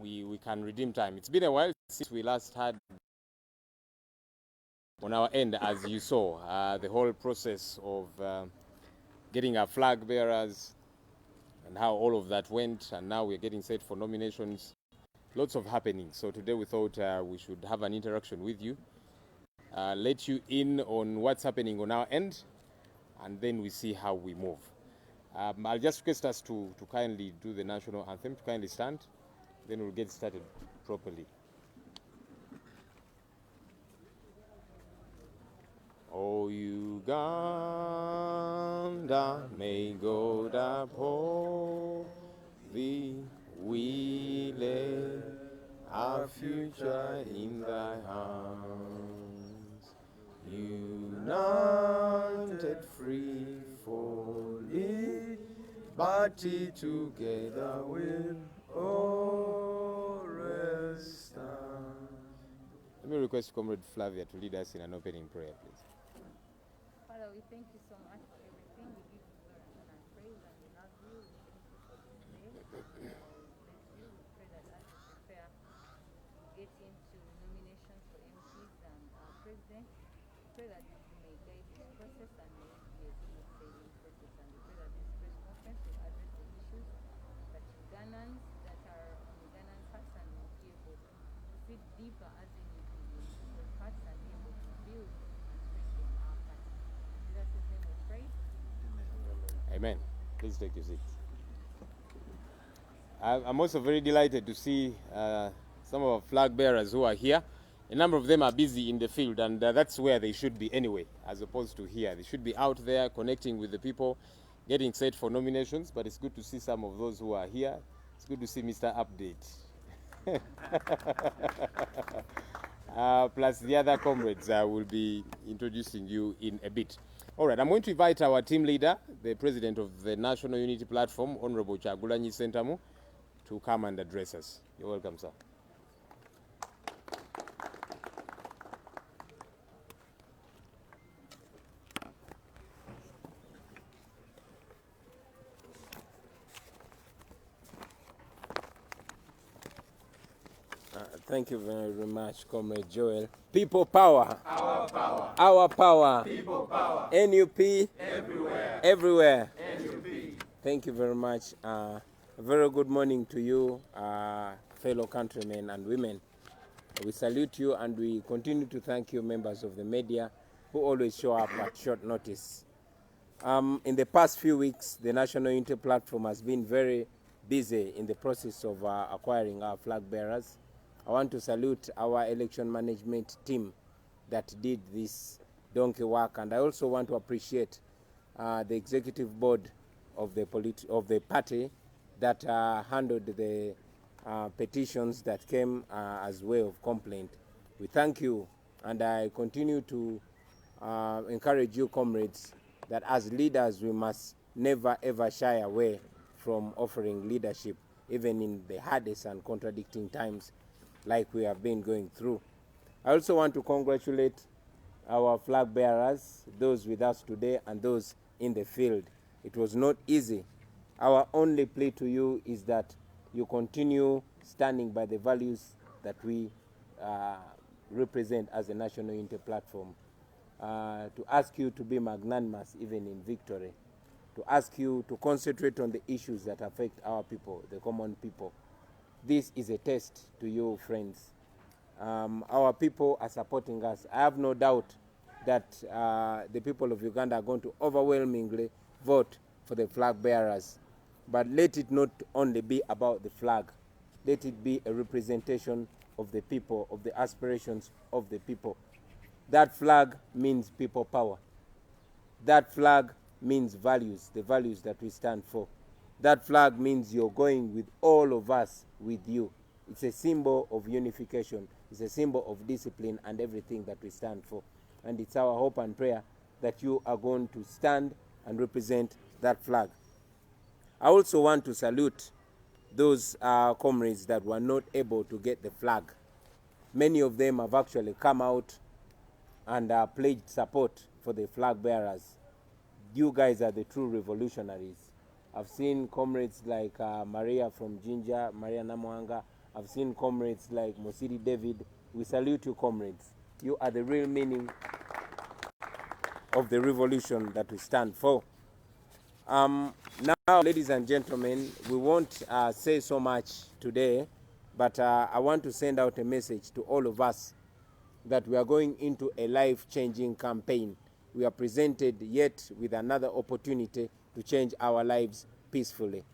we can redeem time. It's been a while since we last had on our end, as you saw, the whole process of getting our flag bearers and how all of that went, and now we're getting set for nominations. Lots of happenings. So today we thought we should have an interaction with you, let you in on what's happening on our end, and then we see how we move. I'll just request us to kindly do the national anthem, to kindly stand, then we'll get started properly. O Uganda, may God uphold thee, we lay our future in thy hands. United, free for liberty, together we'll always stand. Let me request Comrade Flavia to lead us in an opening prayer, please. Father, we thank you so much for everything. We give you glory and praise, and we love you. We thank you for this day. We bless you. We pray that as we prepare to get into nominations for MPs and president, we pray that you may guide this process and may it be a smooth sailing process. And we pray that this press conference will address the issues that Ugandans that are on Ugandans' hearts, and will be able to fit deeper as in people's hearts and be able to build and strengthen our party. In Jesus' name we pray. Amen. Please take your seats. I'm also very delighted to see some of our flag bearers who are here. A number of them are busy in the field, and that's where they should be anyway, as opposed to here. They should be out there connecting with the people, getting set for nominations, but it's good to see some of those who are here. It's good to see Mr. Update. Plus the other comrades will be introducing you in a bit. All right, I'm going to invite our team leader, the president of the National Unity Platform, Honorable Kyagulanyi Sentamu, to come and address us. You're welcome, sir. Thank you very much, Comrade Joel. People power. Our power. Our power. People power. NUP. Everywhere. Everywhere. NUP. Thank you very much. A very good morning to you, fellow countrymen and women. We salute you, and we continue to thank you, members of the media, who always show up at short notice. In the past few weeks, the National Unity Platform has been very busy in the process of acquiring our flag bearers. I want to salute our election management team that did this donkey work, and I also want to appreciate the executive board of the party that handled the petitions that came as way of complaint. We thank you, and I continue to encourage you, comrades, that as leaders we must never ever shy away from offering leadership, even in the hardest and contradicting times like we have been going through. I also want to congratulate our flag bearers, those with us today and those in the field. It was not easy. Our only plea to you is that you continue standing by the values that we represent as a National Unity Platform. To ask you to be magnanimous even in victory. To ask you to concentrate on the issues that affect our people, the common people. This is a test to you, friends. Our people are supporting us. I have no doubt that the people of Uganda are going to overwhelmingly vote for the flag bearers. But let it not only be about the flag. Let it be a representation of the people, of the aspirations of the people. That flag means people power. That flag means values, the values that we stand for. That flag means you're going with all of us with you. It's a symbol of unification. It's a symbol of discipline and everything that we stand for. And it's our hope and prayer that you are going to stand and represent that flag. I also want to salute those comrades that were not able to get the flag. Many of them have actually come out and pledged support for the flag bearers. You guys are the true revolutionaries. I've seen comrades like Maria from Jinja, Maria Namuanga, I've seen comrades like Mosiri David. We salute you, comrades. You are the real meaning of the revolution that we stand for. Now, ladies and gentlemen, we won't say so much today, but I want to send out a message to all of us that we are going into a life-changing campaign. We are presented yet with another opportunity to change our lives peacefully.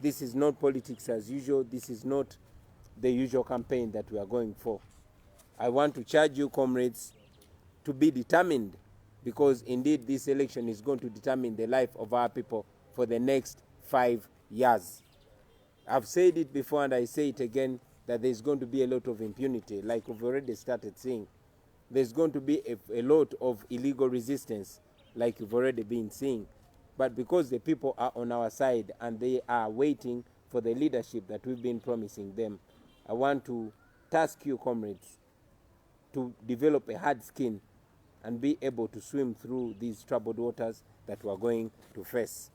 This is not politics as usual. This is not the usual campaign that we are going for. I want to charge you, comrades, to be determined, because indeed this election is going to determine the life of our people for the next 5 years. I've said it before and I say it again, that there's going to be a lot of impunity, like we've already started seeing. There's going to be a lot of illegal resistance, like you've already been seeing. But because the people are on our side and they are waiting for the leadership that we've been promising them, I want to task you, comrades, to develop a hard skin and be able to swim through these troubled waters that we are going to face.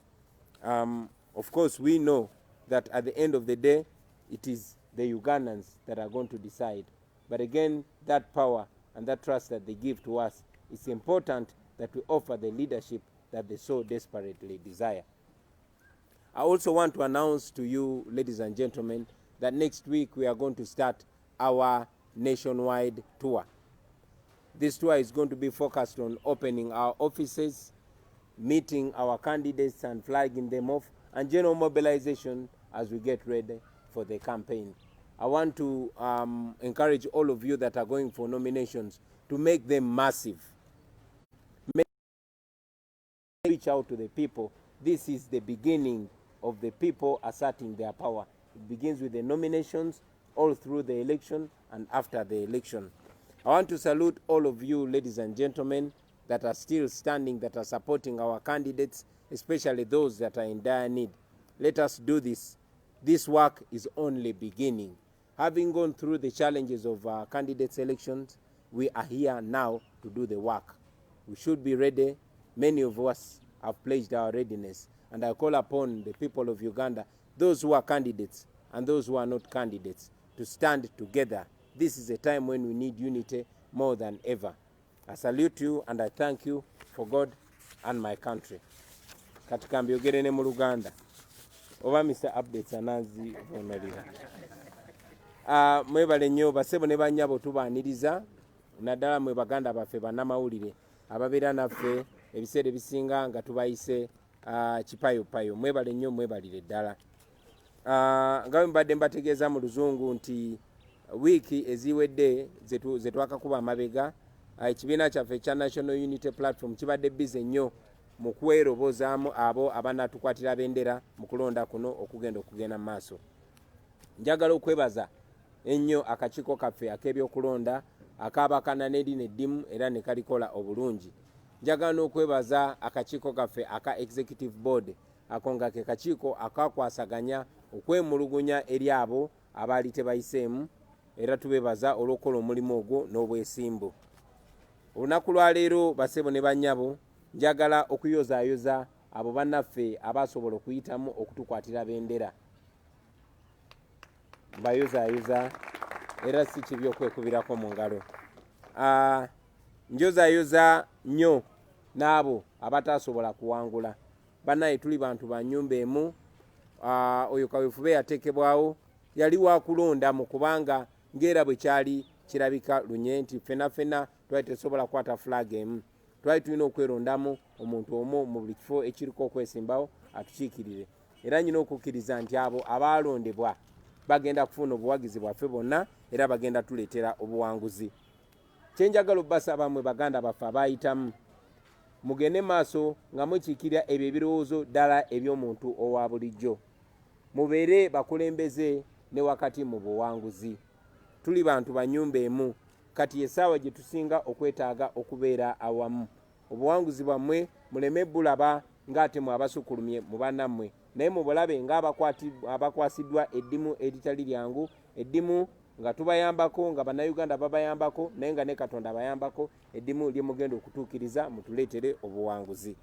Of course, we know that at the end of the day, it is the Ugandans that are going to decide. But again, that power and that trust that they give to us, it's important that we offer the leadership that they so desperately desire. I also want to announce to you, ladies and gentlemen, that next week we are going to start our nationwide tour. This tour is going to be focused on opening our offices, meeting our candidates and flagging them off, and general mobilization as we get ready for the campaign. I want to encourage all of you that are going for nominations to make them massive. Reach out to the people. This is the beginning of the people asserting their power. It begins with the nominations, all through the election and after the election. I want to salute all of you, ladies and gentlemen, that are still standing, that are supporting our candidates, especially those that are in dire need. Let us do this. This work is only beginning. Having gone through the challenges of candidates' elections, we are here now to do the work. We should be ready. Many of us have pledged our readiness. And I call upon the people of Uganda, those who are candidates and those who are not candidates, to stand together. This is a time when we need unity more than ever. I salute you and I thank you for God and my country. Katika mbyogere ne mu Luganda. Oba Mr. Updates anazi vomerera. Mwebale nnyo basebo ne bannyabo tubaaniriza, naddala mwe baganda baffe bannamawulire ababeera naffe ebiseera ebisinga nga tubayise kipayopayo. Mwebale nnyo, mwebalire ddala. Nga bwe mbadde mbategeeza mu Luzungu nti wiiki eziwedde ze twakakuba amabega, ekibiina kyaffe ekya National Unity Platform kibadde bize nnyo mu kwerobozaamu abo abanatukwatira bendera mu kulonda kuno okugenda mu maaso. Njagala okwebaza ennyo akakiiko kaffe ak'ebyokulonda akaabakana n'eri neddimu era ne kalikola obulungi. Njagala n'okwebaza akakiiko kaffe aka Executive Board, ako nga ke kakiiko akakwasaganya okwemulugunya eri abo abaali tebayiseemu, era tubebaza olw'okukola omulimu ogwo n'obwesimbu. Olunaku lwa leero basebo ne bannyabo, njagala okuyozaayoza abo bannaffe abasobola okuyitamu okutukwatira bendera. Mbayozaayoza era si kibi okwekubirako mu ngalo. Njozaayoza nnyo n'abo abatasobola kuwangula. Bannaye tuli bantu ba nnyumba emu. Oyo kaweefube yateekebwawo yali wakulonda mu kubanga ng'era bwe kyali kirabika lunye nti ffenna twali tesobola kukwata flag emu. Twali tulina okwerondamu omuntu omu mu buli kifo ekiriko okwesimbawo atukiikirire. Era nyina okukkiriza nti abo abaalondebwa bagenda kufuna obuwagizi bwaffe bonna era bagenda tuleetera obuwanguzi. Kyenjagala obbasaba mmwe baganda baffe abayitamu, mugende maaso nga mukiikirira ebyo ebirowoozo ddala eby'omuntu owa bulijjo. Mubeere bakulembeze ne wakati mu buwanguzi. Tuli bantu ba nnyumba emu, kati essaawa gye tusinga okwetaaga okubeera awamu. Obuwanguzi bwammwe muleme bulaba ng'ate mwe abasukulumye mu bannammwe, naye mubulabe ng'abakwasiddwa eddimu eritali lyangu, eddimu nga tubayambako, nga bannayuganda babayambako, naye nga ne Katonda abayambako, eddimu lye mugenda okutuukiriza mutuleetere obuwanguzi.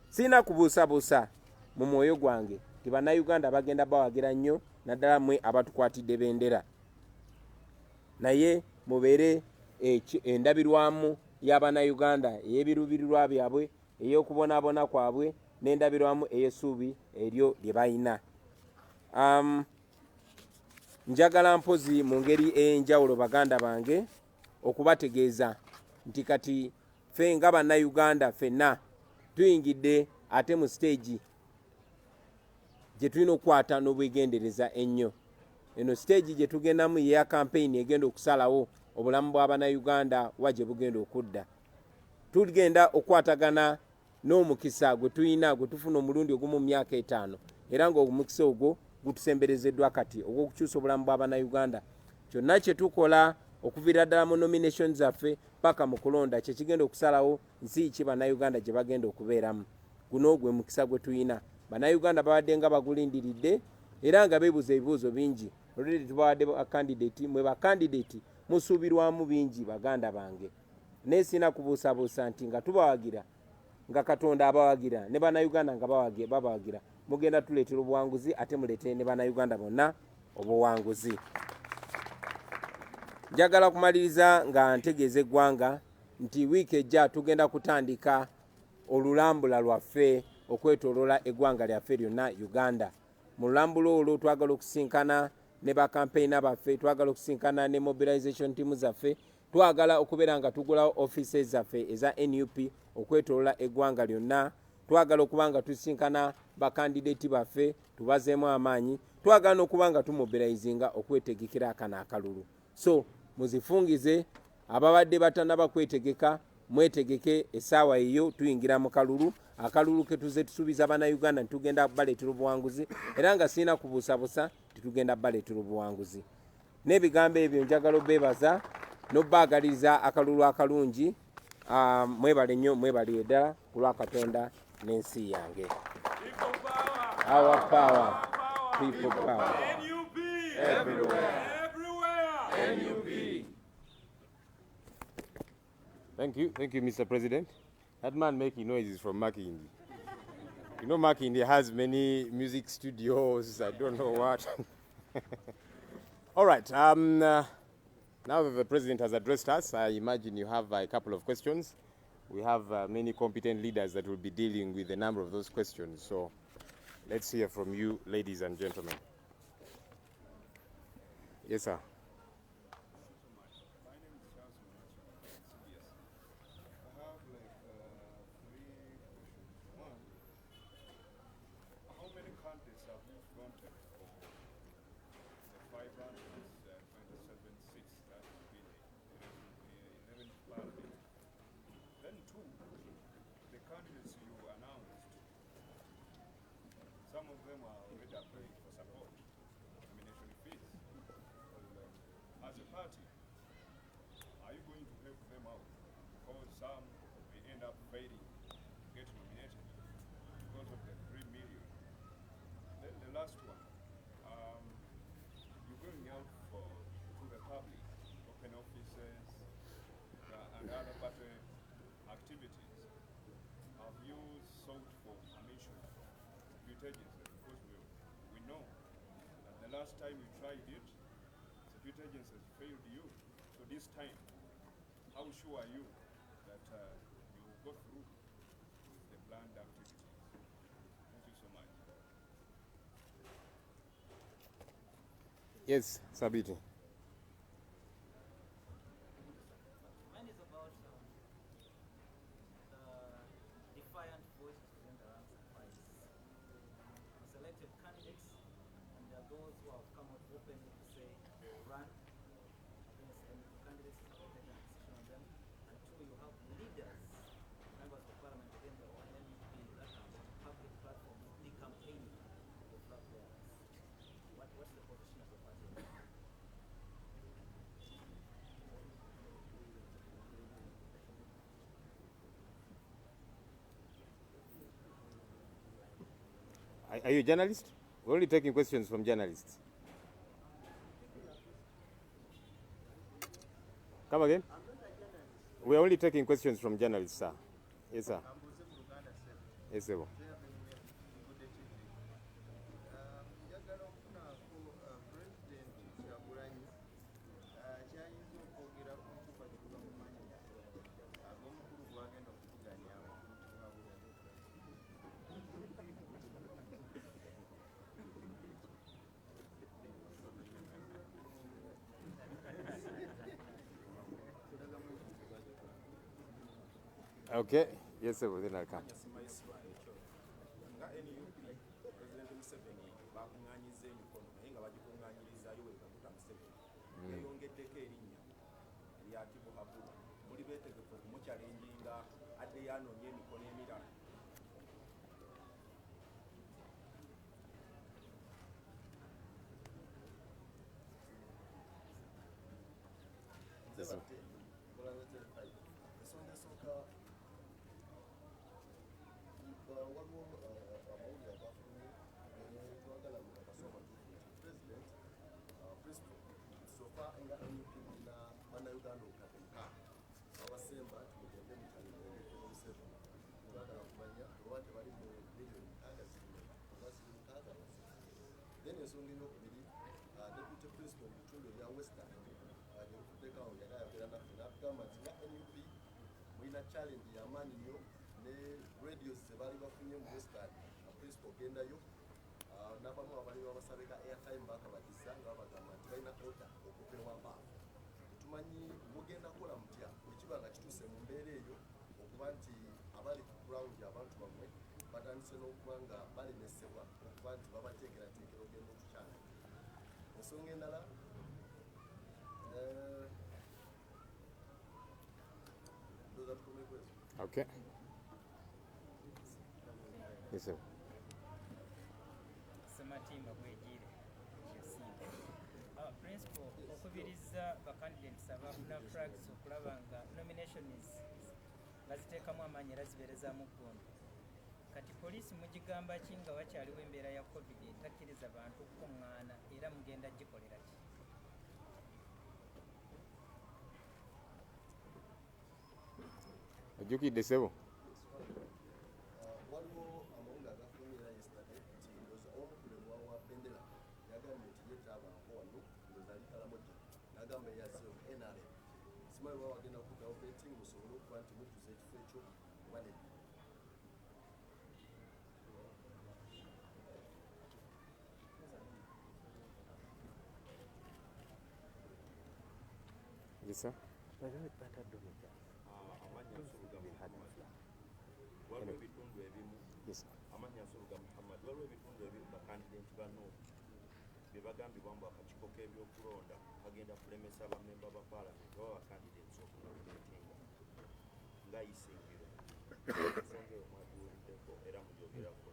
Sirina kubuusabuusa mu mwoyo gwange ti bannayuganda bagenda bawagira nnyo, naddala mmwe abatukwatidde bendera. naye mubeere endabirwamu y'Abannayuganda ey'ebiruubirirwa byabwe, ey'okubonaabona kwabwe, n'endabirwamu ey'essuubi eryo lye balina. Njagala mpozi mu ngeri ey'enjawulo baganda bange okubategeeza nti kati ffe nga Bannayuganda ffenna tuyingidde ate mu stage gye tulina okukwata n'obwegendereza ennyo. Eno stage gye tugendamu yeya campaign egenda okusalawo obulamu bw'Abannayuganda wa gye bugenda okudda. Tugenda okukwatagana n'omukisa gwe tulina gwe tufuna omulundi ogumu mu myaka 5 era ng'omukisa ogwo gutusemberezeddwa kati ogw'okukyusa obulamu bw'Abannayuganda. Kyonna kye tukola okuviira ddala mu nominations zaffe paka mu kulonda kye kigenda okusalawo nsi ki Bannayuganda gye bagenda okubeeramu. Guno gwe mukisa gwe tulina. Bannayuganda babadde nga bagulindiridde era nga beebuuza ebibuuzo bingi. Olwedde tubawadde bakandidate, mwe bakandidate musuubirwamu bingi baganda bange. Naye sina kubuusabuusa nti nga tubawagira nga Katonda abawagira ne Bannayuganda nga babawagira mugenda tuleetera obuwanguzi ate muleetere ne Bannayuganda bonna obuwanguzi. Njagala kumaliriza nga ntegeeza eggwanga nti wiiki ejja tugenda kutandika olulambula lwaffe okwetooloola eggwanga lyaffe lyonna Uganda. Mu lulambulo olwo twagala okusinkana ne bakampeyina baffe, twagala okusinkana ne mobilization team zaffe, twagala okubeera nga tugulawo offices zaffe eza NUP okwetooloola eggwanga lyonna, twagala okuba nga tusinkana bakandidate baffe tubazeemu amaanyi, twagala n'okuba nga tumobilizinga okwetegekera akano akalulu. So muzifungize ababadde batannaba kwetegeka, mwetegeke essaawa eyo tuyingira mu kalulu. Akalulu ke tuze tusuubiza Bannayuganda ntitugenda baleetera obuwanguzi era nga sirina kubuusabuusa titugenda baleetera obuwanguzi. N'ebigambo ebyo njagala obbeebaza n'obbaagaliriza akalulu akalungi. Mwebale nnyo, mwebale ddala ku lwa Katonda n'ensi yange. Our power, people power. NUP everywhere. NUP. Thank you, Mr. President. That man making noise is from Makindi. You know, Makindi has many music studios, I don't know what. All right, now that the President has addressed us, I imagine you have a couple of questions. We have many competent leaders that will be dealing with a number of those questions. So let's hear from you, ladies and gentlemen. Yes, sir. Some of them are already applying for support, nomination fees. As a party, are you going to help them out? Because some may end up failing to get nominated because of the 3 million. Then the last one, you're going out to the public, open offices, and other party activities. Have you sought for permission from security agencies? Because we know that the last time you tried it, security agencies failed you. So this time, how sure are you that you will go through with the planned activities? Thank you so much. Yes, Sabiti. Mine is about the defiant voice within the ranks and files. Selected candidates, and there are those who have come out openly to say run against any candidates who have taken a decision on them. And two, you have leaders, members of parliament within the NUP that have public platforms de-campaigning the flag bearers. What's the position of the party? Are you a journalist? We're only taking questions from journalists. Come again? We're only taking questions from journalists, sir. Yes, sir. Yes, sir. Njagala okufunaako President Kyagulanyi kyayina Okay, yes sir, then I'll come. nga NUP President Museveni bakuŋŋaanyiza emikono naye nga bagikuŋŋaanyiriza Yoweri Kaguta Museveni yeyongeddeko erinnya lya Tibuhaburwa muli beetegefu okumucyalenjinga addeyo anoonye emikono emirala. ensonga esooka waliwo amawulire agafulumye twagala mukakasoma president principal sofa nga NUP na bannayuganda okukateka abasemba timugende mukyalimuseveni nebagala kumanya oba tebali mu miliyoni mukaaga zirime oba ziri mukaaga then ensonga eyokubiri deputy principal mu bitundu ebya western lyokuddekawo yali ayogera naffe n'atugamba nti nga NUP mulina challenge y'amaanyi nnyo ne radios zebaali bafunye mu western principal ogendayo n'abamu abali babasabika airtime bakabadisa nga babagamba nti balina oda okupewa baavu tumanyi mugenda kukola mutya bwekiba nga kituuse mu mbeera eyo okuba nti abali ku ground abantu bamwe batandise n'okuba nga balemesebwa okuba nti babateekerateekera ogenda okukyala ensonga endala ndoza tukomeko ezo. Okay. Yes sir. Sematimba gwegire yasinga principal okubiriza bacandidates abafuna flags okulaba nga nominations baziteekamu amaanyi era zibeerezaamu ggondo kati poliisi mugigamba ki nga wakyaliwo embeera ya covid etakkiriza bantu kukuŋŋaana era mugenda gikolera ki? Ojjukidde ssebo? waliwo amawulire agafulumye era yesterday nti ndoza omukulembwa wa bendera yagambye nti ye tabanko wano ndoza alikalamojja n'agamba eyaze NRM simanyi baba bagenda kuddawo betting musobole okuba nti mujjuza ekifo ekyo oba nedda. Yes sir. Amanya Nsuluga Muhammad waliwo ebitundu ebimu Yes sir. amanya Nsuluga Muhammad waliwo ebitundu ebimu bakandidenti bano bye bagambibwa mbu akakiiko k'ebyokulonda kagenda kulemesa bamemba ba paalamenti oba bakandidenti okunominatinga ng'ayisingiro ensonga eyo mwagiwuliddeko era mugyogerako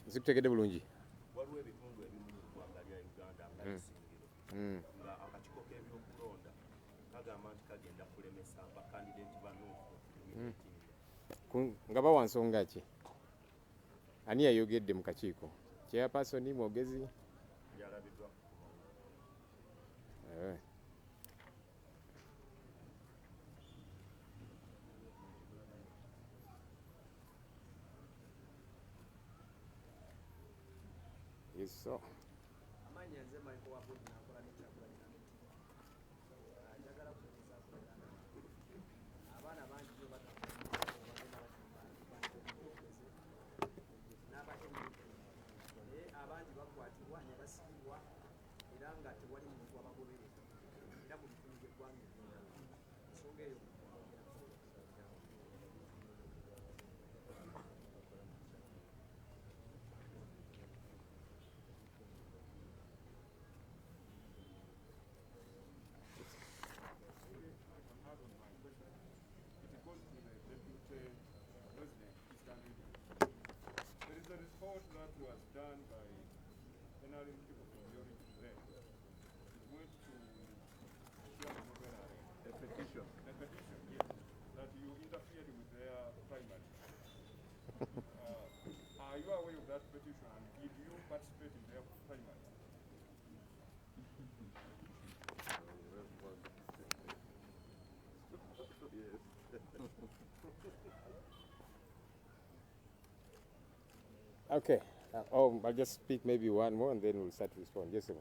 Nzikutegedde bulungi. waliwo ebitundu ebimu mu ggwanga lya Uganda ng'ayisingiro nga akakiiko k'ebyokulonda kagamba nti kagenda kulemesa bakandidenti bano okunominatinga. Nga bawa nsonga ki? Ani yayogedde mu kakiiko? Chairperson mwogezi? Yalabiddwa Yes sir. Amanya nze Michael Wabudi nakola ne Kyagulanyi njagala kutegeeza abaana bangi byo bagenda naye abangi bakwatibwa ne basibibwa era nga tewali muntu abagoberera era mu bitundu by'eggwanga ebirala ensonga eyo There is a report that was done by NRM people from Yoweri today. It went to a petition, yes, that you interfered with their primary. Are you aware of that petition and did you participate in their primary? Okay. I'll just speak maybe one more and then we'll start to respond. Yes sir.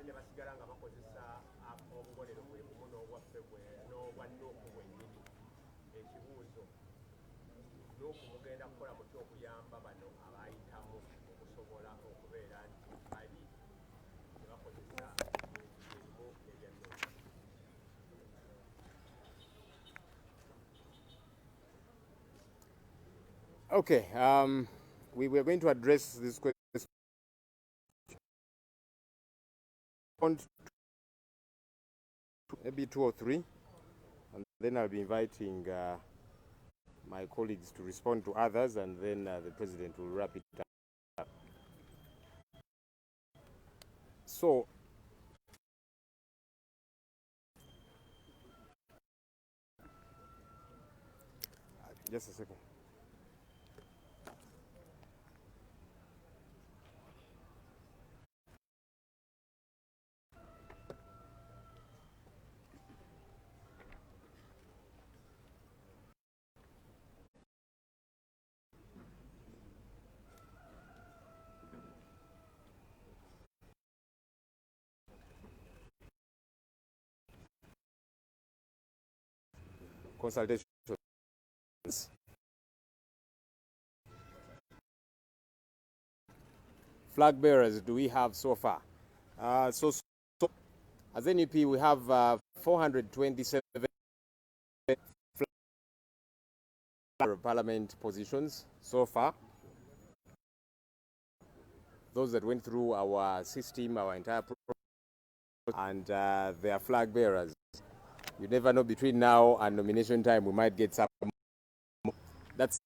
ate ne basigala nga bakozesa obubonero bwe bumu n'obwaffe n'obwa ekibuuzo n'okumugenda kukola mutya okuyamba bano abayitamu okusobola okubeera nti bali tebakozesa ebirimu ebyannoza. Okay, we are going to address this question. Maybe 2 or 3, and then I'll be inviting my colleagues to respond to others, and then the President will wrap it up. So, just a second. Consultations. Flag bearers do we have so far? So as NUP we have 427 parliament positions so far. Those that went through our system, our entire program, and they are flag bearers. You never know, between now and nomination time we might get some more. That's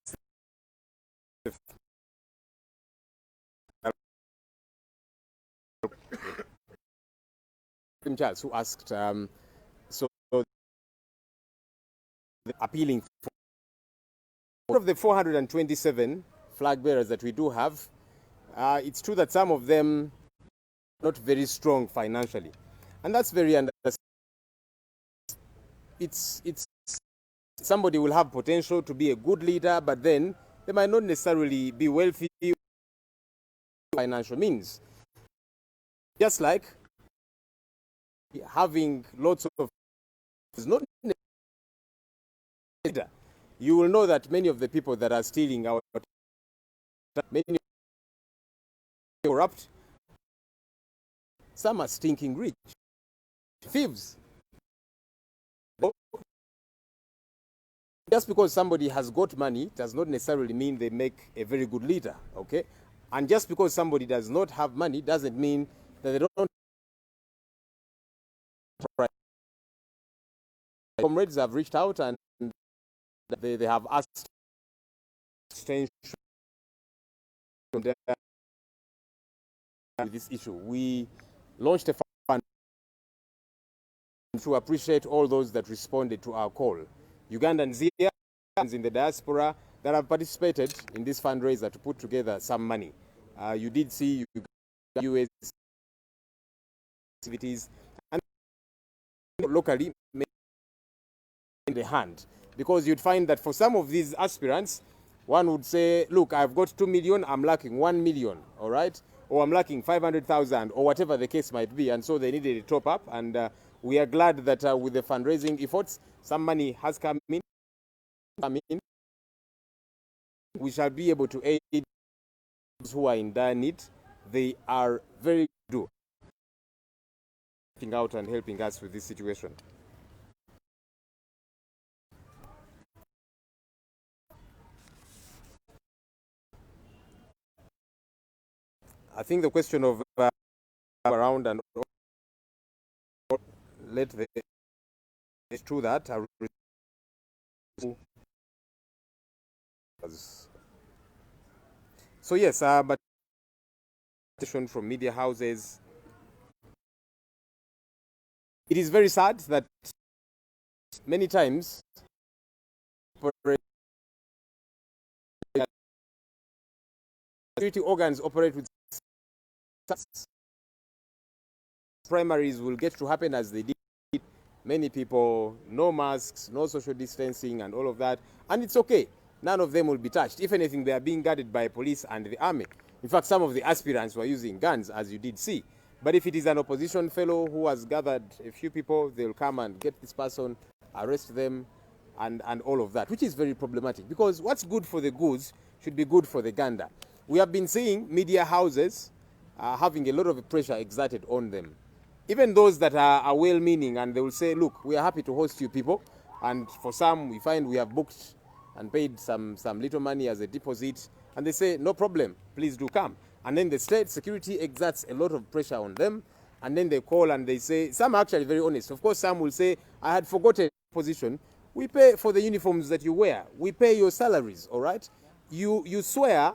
Charles who asked so appealing for one of the 427 flag bearers that we do have. It's true that some of them are not very strong financially, and that's very understandable. It's somebody will have potential to be a good leader, but then they might not necessarily be wealthy financial means. Just like having lots of is not necessary. You will know that many of the people that are stealing our many corrupt, some are stinking rich, thieves. Just because somebody has got money does not necessarily mean they make a very good leader, okay? And just because somebody does not have money doesn't mean that they don't. Comrades have reached out and they have asked extension with this issue. We launched a fund to appreciate all those that responded to our call. Ugandans here in the diaspora that have participated in this fundraiser to put together some money. You did see US activities and locally in the hand, because you'd find that for some of these aspirants, one would say, look, I've got 2 million, I'm lacking 1 million, all right? Or I'm lacking 500,000, or whatever the case might be, and so they needed a top up, and we are glad that with the fundraising efforts, some money has come in. We shall be able to aid those who are in dire need. They are very good out and helping us with this situation. I think the question of around and let the it's true that so yes, but from media houses, it is very sad that many times security organs operate with primaries will get to happen as they did. Many people, no masks, no social distancing and all of that. And it's okay. None of them will be touched. If anything, they are being guarded by police and the army. In fact, some of the aspirants were using guns, as you did see. But if it is an opposition fellow who has gathered a few people, they'll come and get this person, arrest them, and all of that, which is very problematic, because what's good for the goose should be good for the gander. We have been seeing media houses having a lot of pressure exerted on them. Even those that are well-meaning, and they will say, look, we are happy to host you people, and for some, we find we have booked and paid some little money as a deposit, and they say, no problem, please do come. And then the state security exerts a lot of pressure on them, and then they call and they say, some are actually very honest. Of course, some will say, I had forgotten position. We pay for the uniforms that you wear. We pay your salaries, all right? You swear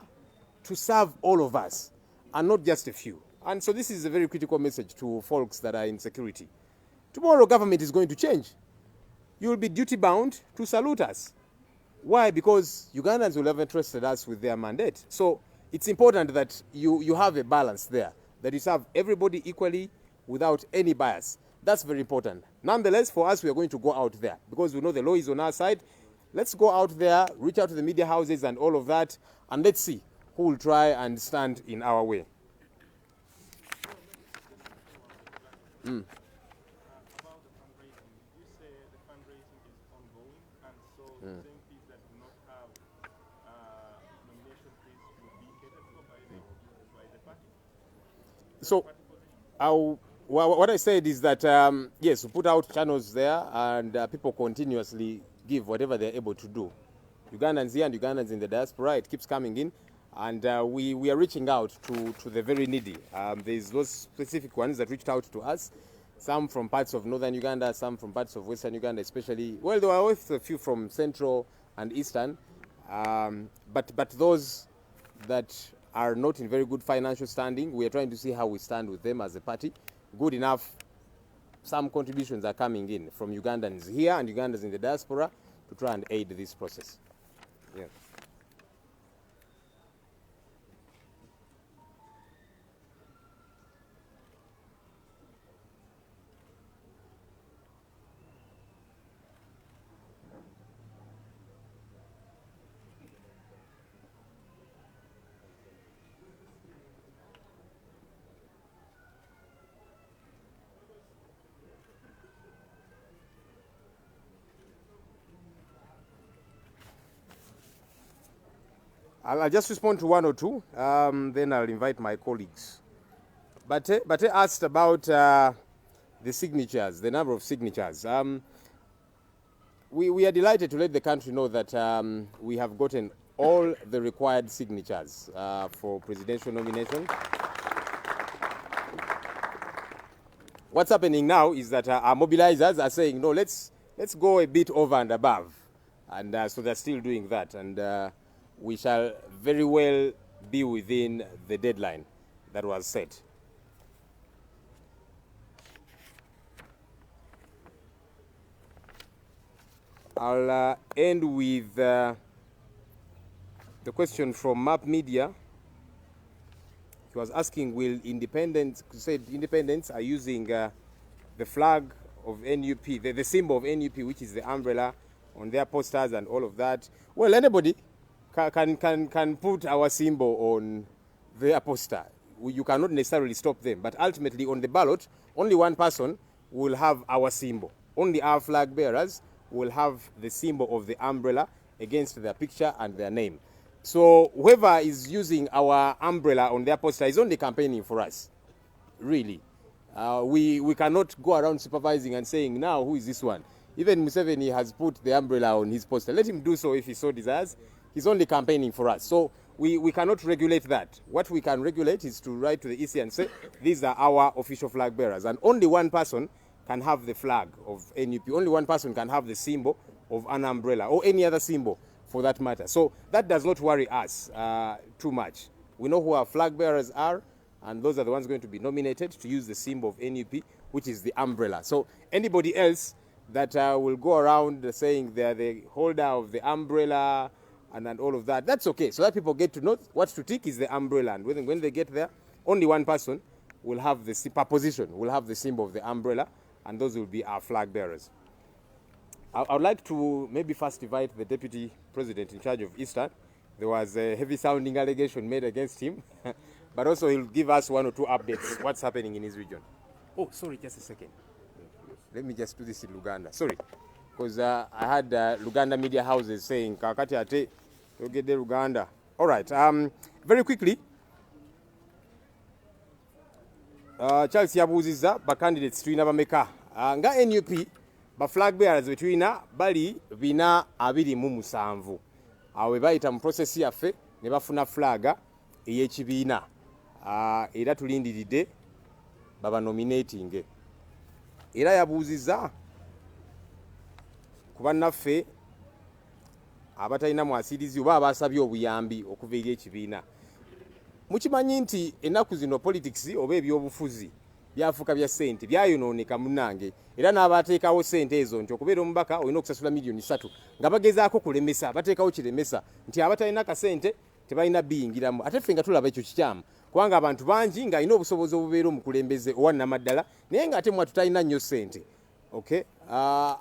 to serve all of us, and not just a few. And so this is a very critical message to folks that are in security. Tomorrow, government is going to change. You will be duty-bound to salute us. Why? Because Ugandans will have entrusted us with their mandate. So it's important that you have a balance there, that you serve everybody equally without any bias. That's very important. Nonetheless, for us, we are going to go out there because we know the law is on our side. Let's go out there, reach out to the media houses and all of that, and let's see who will try and stand in our way. About the fundraising, you say the fundraising is ongoing, and so the same fees that do not have nomination fees will be catered for by the party? So, what I said is that, yes, we put out channels there, and people continuously give whatever they're able to do. Ugandans here and Ugandans in the diaspora, it keeps coming in, and we are reaching out to the very needy. There's those specific ones that reached out to us, some from parts of northern Uganda, some from parts of western Uganda especially. Well, there were also a few from central and eastern, but those that are not in very good financial standing, we are trying to see how we stand with them as a party. Good enough, some contributions are coming in from Ugandans here and Ugandans in the diaspora to try and aid this process. Yeah. I'll just respond to one or two, then I'll invite my colleagues. But I asked about the signatures, the number of signatures. We are delighted to let the country know that we have gotten all the required signatures for presidential nomination. What's happening now is that our mobilizers are saying, no, let's go a bit over and above. And so they're still doing that. And we shall very well be within the deadline that was set. I'll end with the question from Map Media. He was asking, will independents, said independents are using the flag of NUP, the symbol of NUP, which is the umbrella, on their posters and all of that. Well, anybody can put our symbol on their poster. You cannot necessarily stop them, but ultimately on the ballot, only one person will have our symbol. Only our flag bearers will have the symbol of the umbrella against their picture and their name. So whoever is using our umbrella on their poster is only campaigning for us, really. We cannot go around supervising and saying, now, who is this one? Even Museveni has put the umbrella on his poster. Let him do so if he so desires. He's only campaigning for us. So we cannot regulate that. What we can regulate is to write to the EC and say, these are our official flag bearers. And only one person can have the flag of NUP. Only one person can have the symbol of an umbrella or any other symbol for that matter. So that does not worry us too much. We know who our flag bearers are, and those are the ones going to be nominated to use the symbol of NUP, which is the umbrella. So anybody else that will go around saying they're the holder of the umbrella and all of that, that's okay. So that people get to know what to tick is the umbrella. And when they get there, only one person will have the position, will have the symbol of the umbrella, and those will be our flag bearers. I would like to maybe first invite the Deputy President in charge of Eastern. There was a heavy-sounding allegation made against him, but also he'll give us one or two updates, what's happening in his region. Oh, sorry, just a second. Let me just do this in Luganda. Sorry. because I had Luganda media houses saying kakati ate yogedde Luganda. All right, very quickly, Charles yabuuzizza ba candidates tulina bameka. Nga NUP ba flag bearers be tulina bali 427. Awe bayita mu process yaffe ne bafuna flaga ey'ekibiina. Era tulindiridde baba nominating. Era yabuuzizza ku bannaffe abatalina mwasirizi oba abasabye obuyambi okuva eri ekibiina. Mukimanyi nti ennaku zino politics oba ebyobufuzi byafuuka bya ssente byayonooneka munnange, era n'abateekawo ssente ezo nti okubeera omubaka olina okusasula miliyoni 3 nga bagezaako kulemesa, bateekawo kiremesa nti abatalina kasente tebalina biyingiramu. Ate ffe nga tulaba ekyo kikyamu kubanga abantu bangi ng'alina obusobozi obubeera omukulembeze owannamaddala naye ng'ate mwatu talina nnyo ssente. Okay?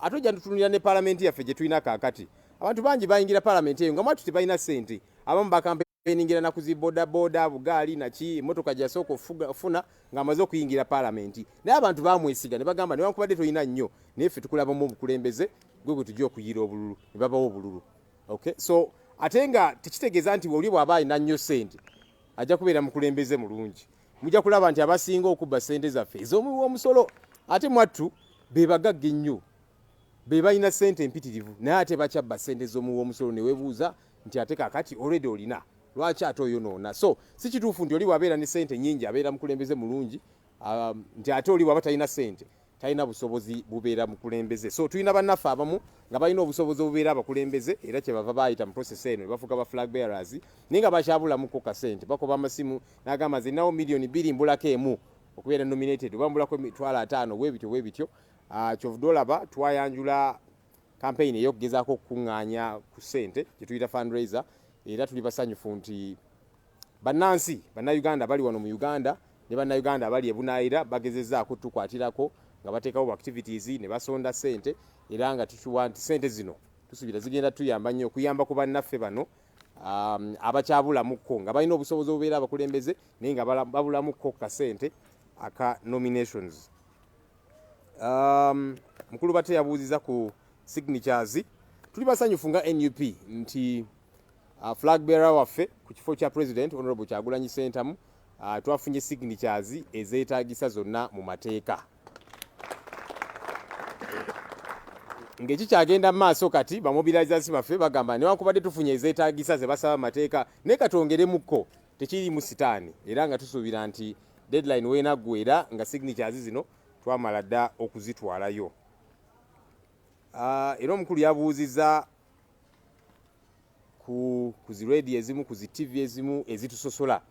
Ate ojja tutunulira ne paalamenti yaffe gye tulina kaakati. Abantu bangi bayingira paalamenti eyo nga mwatu tebalina ssente. Abamu bakampeningira na kuziboda boda bugaali naki emmotoka gyasooka ofuna ng'amaze okuyingira paalamenti. Naye abantu baamwesiga ne bagamba newankubadde tolina nnyo naye ffe tukulabamu obukulembeze gwe bwe tujja okuyiira obululu ne babawo obululu. Okay? So ate nga tekitegeeza nti oli bw'aba alina nnyo ssente ajja kubeera mukulembeze mulungi. Mujja kulaba nti abasinga okubba ssente zaffe ez'omuwi w'omusolo ate mwattu be bagagga ennyo, be balina ssente empitirivu naye ate bakyabba ssente z'omuwi w'omusolo ne weebuuza nti ate kaakati already olina lwaki ate oyonoona. So si kituufu nti oli bw'abeera ne ssente nnyingi abeera mukulembeze mulungi, nti ate oli bw'aba talina ssente talina busobozi bubeera mukulembeze. So tulina bannaffe abamu nga balina obusobozi obubeera abakulembeze era kyebava bayita mu process eno ne bafuuka ba flag bearers naye nga bakyabulamuko kasente. Bakoba amasimu n'agamba nze nnawo miliyoni 2 mbulako emu okubeera nominated oba mbulako emitwalo 5 weebityo. Kyovudde olaba twayanjula campaign ey'okugezaako okukuŋŋaanya ku ssente gye tuyita fundraiser, era tuli basanyufu nti bannansi bannayuganda bali wano mu Uganda ne bannayuganda abali ebunaayira bagezezzaako tukwatirako nga bateekawo activities ne basonda ssente era nga tukiwa nti ssente zino tusuubira zigenda tuyamba nnyo okuyamba ku bannaffe bano abakyabulamuko nga balina obusobozi obubeera abakulembeze naye nga babulamuko kasente aka nominations. Mukulu Bate yabuuziza ku signatures. Tuli basanyufu nga NUP nti flag bearer waffe ku kifo kya president Honorable Kyagulanyi Sentamu twafunye signatures ezeetaagisa zonna mu mateeka. Ngeki kyagenda maaso kati bamobilizers baffe bagamba newankubadde tufunye ezeetaagisa ze basaba mateeka naye katwongeremukko tekirimu sitaani era nga tusuubira nti deadline weenaggwera nga signatures zino twamala dda okuzitwalayo. Era omukulu yabuuziza ku zi radio ezimu ku zi TV ezimu ezitusosola.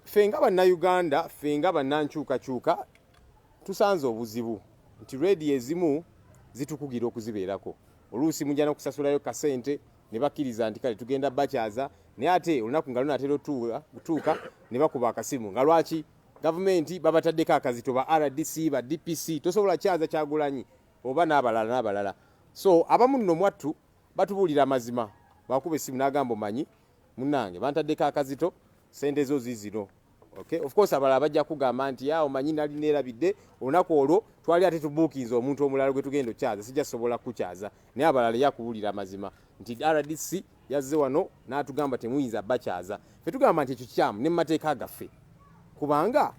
Ffe nga bannayuganda, ffe nga bannankyukakyuka tusanze obuzibu nti radio ezimu zitukugira okuzibeerako. Oluusi mujja n'okusasulayo kasente ne bakkiriza nti kale tugenda bakyaza naye ate olunaku nga lunaatera otuuka ne bakuba akasimu nga lwaki gavumenti babataddeko akazito ba RDC ba DPC tosobola kyaza Kyagulanyi oba n'abalala. So abamu nno mwattu batubuulira amazima bakuba essimu n'agamba omanyi munnange bantaddeko akazito sente zo zizino. Okay? Of course abalala bajja kugamba nti omanyi nali neerabidde olunaku olwo twali ate tubuukinze omuntu omulala gwe tugenda okyaza sijja sobola kukyaza naye abalala yakubuulira amazima nti RDC yazze wano n'atugamba temuyinza bakyaza. Ffe tugamba nti ekyo kyamu ne mu mateeka gaffe kubanga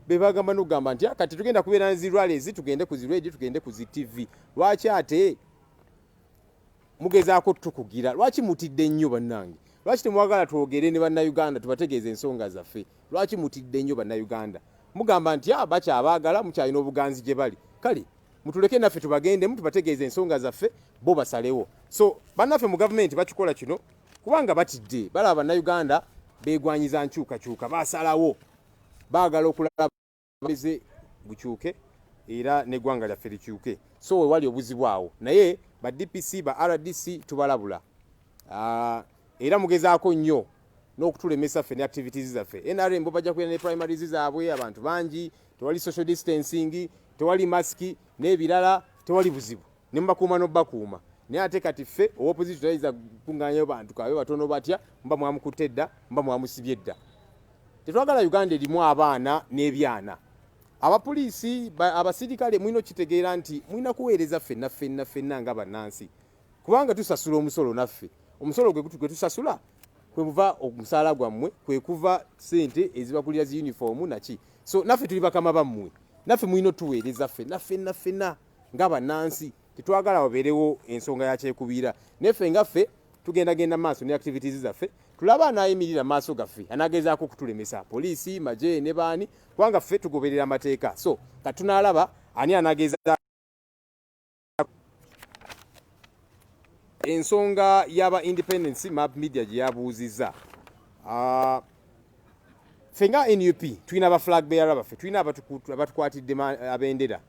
be bagamba n'okugamba nti kati tugenda kubeera ne zirwalezi tugende ku ziradio tugende ku zi TV. Lwaki ate mugezaako tukugira? Lwaki mutidde nnyo bannange? Lwaki temwagala twogere ne bannayuganda tubategeeza ensonga zaffe? Lwaki mutidde nnyo bannayuganda? Mugamba nti bakyabaagala mukyalina obuganzi gye bali. Kale mutuleke naffe tubagendemu tubategeeza ensonga zaffe bo basalewo. So bannaffe mu gavumenti bakikola kino kubanga batidde balaba bannayuganda beegwanyiza nkyukakyuka basalawo baagala okulaba beze bukyuke era n'eggwanga lyaffe likyuke. So we wali obuzibu awo naye ba DPC ba RDC tubalabula era mugezaako nnyo n'okutulemesa ffe ne activities zaffe. NRM bo bajja kubeera ne primaries zaabwe abantu bangi, tewali social distancing, tewali masiki n'ebirala, tewali buzibu ne mubakuuma n'obakuuma naye ate kati ffe ow'opposition tayinza kukuŋŋaanyayo bantu kabe batono batya mba mwamukutte dda mba mwamusibye dda. Tetwagala Uganda erimu abaana n'ebyana. abapoliisi abasirikale mulina okitegeera nti mulina kuweereza ffenna nga bannansi kubanga tusasula omusolo naffe omusolo gwe tusasula kwe kuva omusaala gwammwe kwe kuva ssente ezibakulira zi uniform naki so naffe tuli bakama bammwe naffe mulina otuweereza ffenna nga bannansi tetwagala wabeerewo ensonga yakyekubiira neffe ngaffe tugendagenda maaso ne activities zaffe tulaba anayimirira maaso gaffe anagezaako kutulemesa poliisi maje ne baani kubanga ffe tugoberera amateeka so katunalaba ani anageza ensonga yaba independence map media gye yabuuzizza ffe nga nup tulina aba flag bearer baffe tulina abatukwatidde abendera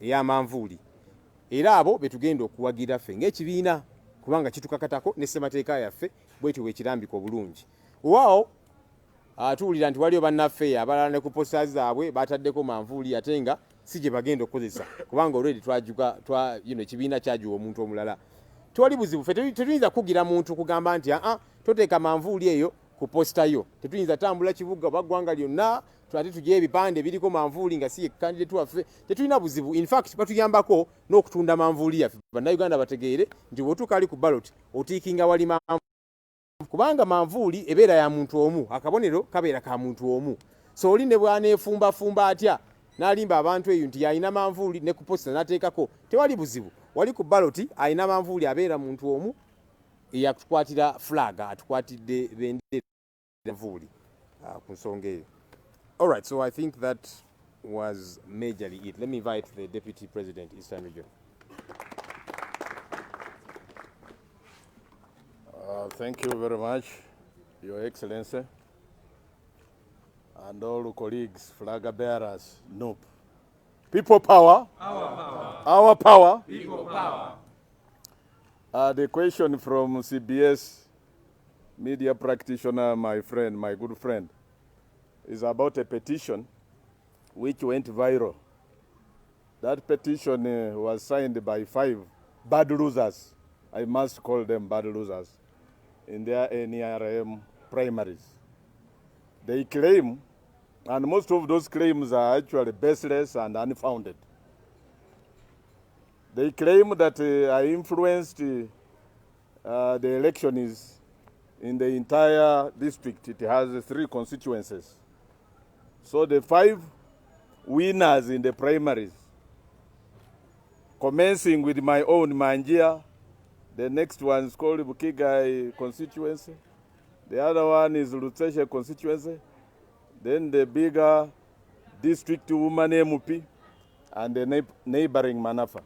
ey'amanvuuli era abo betugenda okuwagira ffe ng'ekibiina kubanga kitukakatako ne ssemateeka yaffe bwetyo bwekirambika obulungi waawo tuwulira nti waliwo bannaffe abalala ne ku posta zaabwe bataddeko manvuuli ate nga si gye bagenda okukozesa kubanga olwedi ekibiina kyajuwa omuntu omulala tewali buzibu ffe tetuyinza kugira muntu kugamba nti toteeka manvuuli eyo ku posta yo tetuyinza tambula kibuga oba ggwanga lyonna ate tugira ebipande biriko manvuuli nga si ye kandidate waffe tetulina buzibu in fact batuyambako n'okutunda manvuuli yaffe bannayuganda bategeere nti bw'otuuka ali ku ballot otiikinga wali manvuuli kubanga manvuuli ebeera ya muntu omu akabonero kabeera ka muntu omu so oli ne bwaneefumbafumba atya n'alimba abantu eyo nti yalina manvuuli ne ku posta n'ateekako tewali buzibu wali ku ballot alina manvuuli abeera muntu omu eyakukwatira flag atukwatidde bendera manvuuli ku nsonga eyo. All right, so I think that was majorly it. Let me invite the Deputy President, Eastern Region. Thank you very much, Your Excellency, and all colleagues, flag bearers, NUP. People power. Our power. Our power. People power. The question from CBS media practitioner, my friend, my good friend, is about a petition which went viral. That petition was signed by 5 bad losers. I must call them bad losers in their NRM primaries. They claim, and most of those claims are actually baseless and unfounded. They claim that I influenced the elections in the entire district. It has 3 constituencies. So the 5 winners in the primaries, commencing with my own Manjia, the next one is called Bukigai constituency, the other one is Lutseshe constituency, then the bigger district woman MP, and the neighboring Manafa.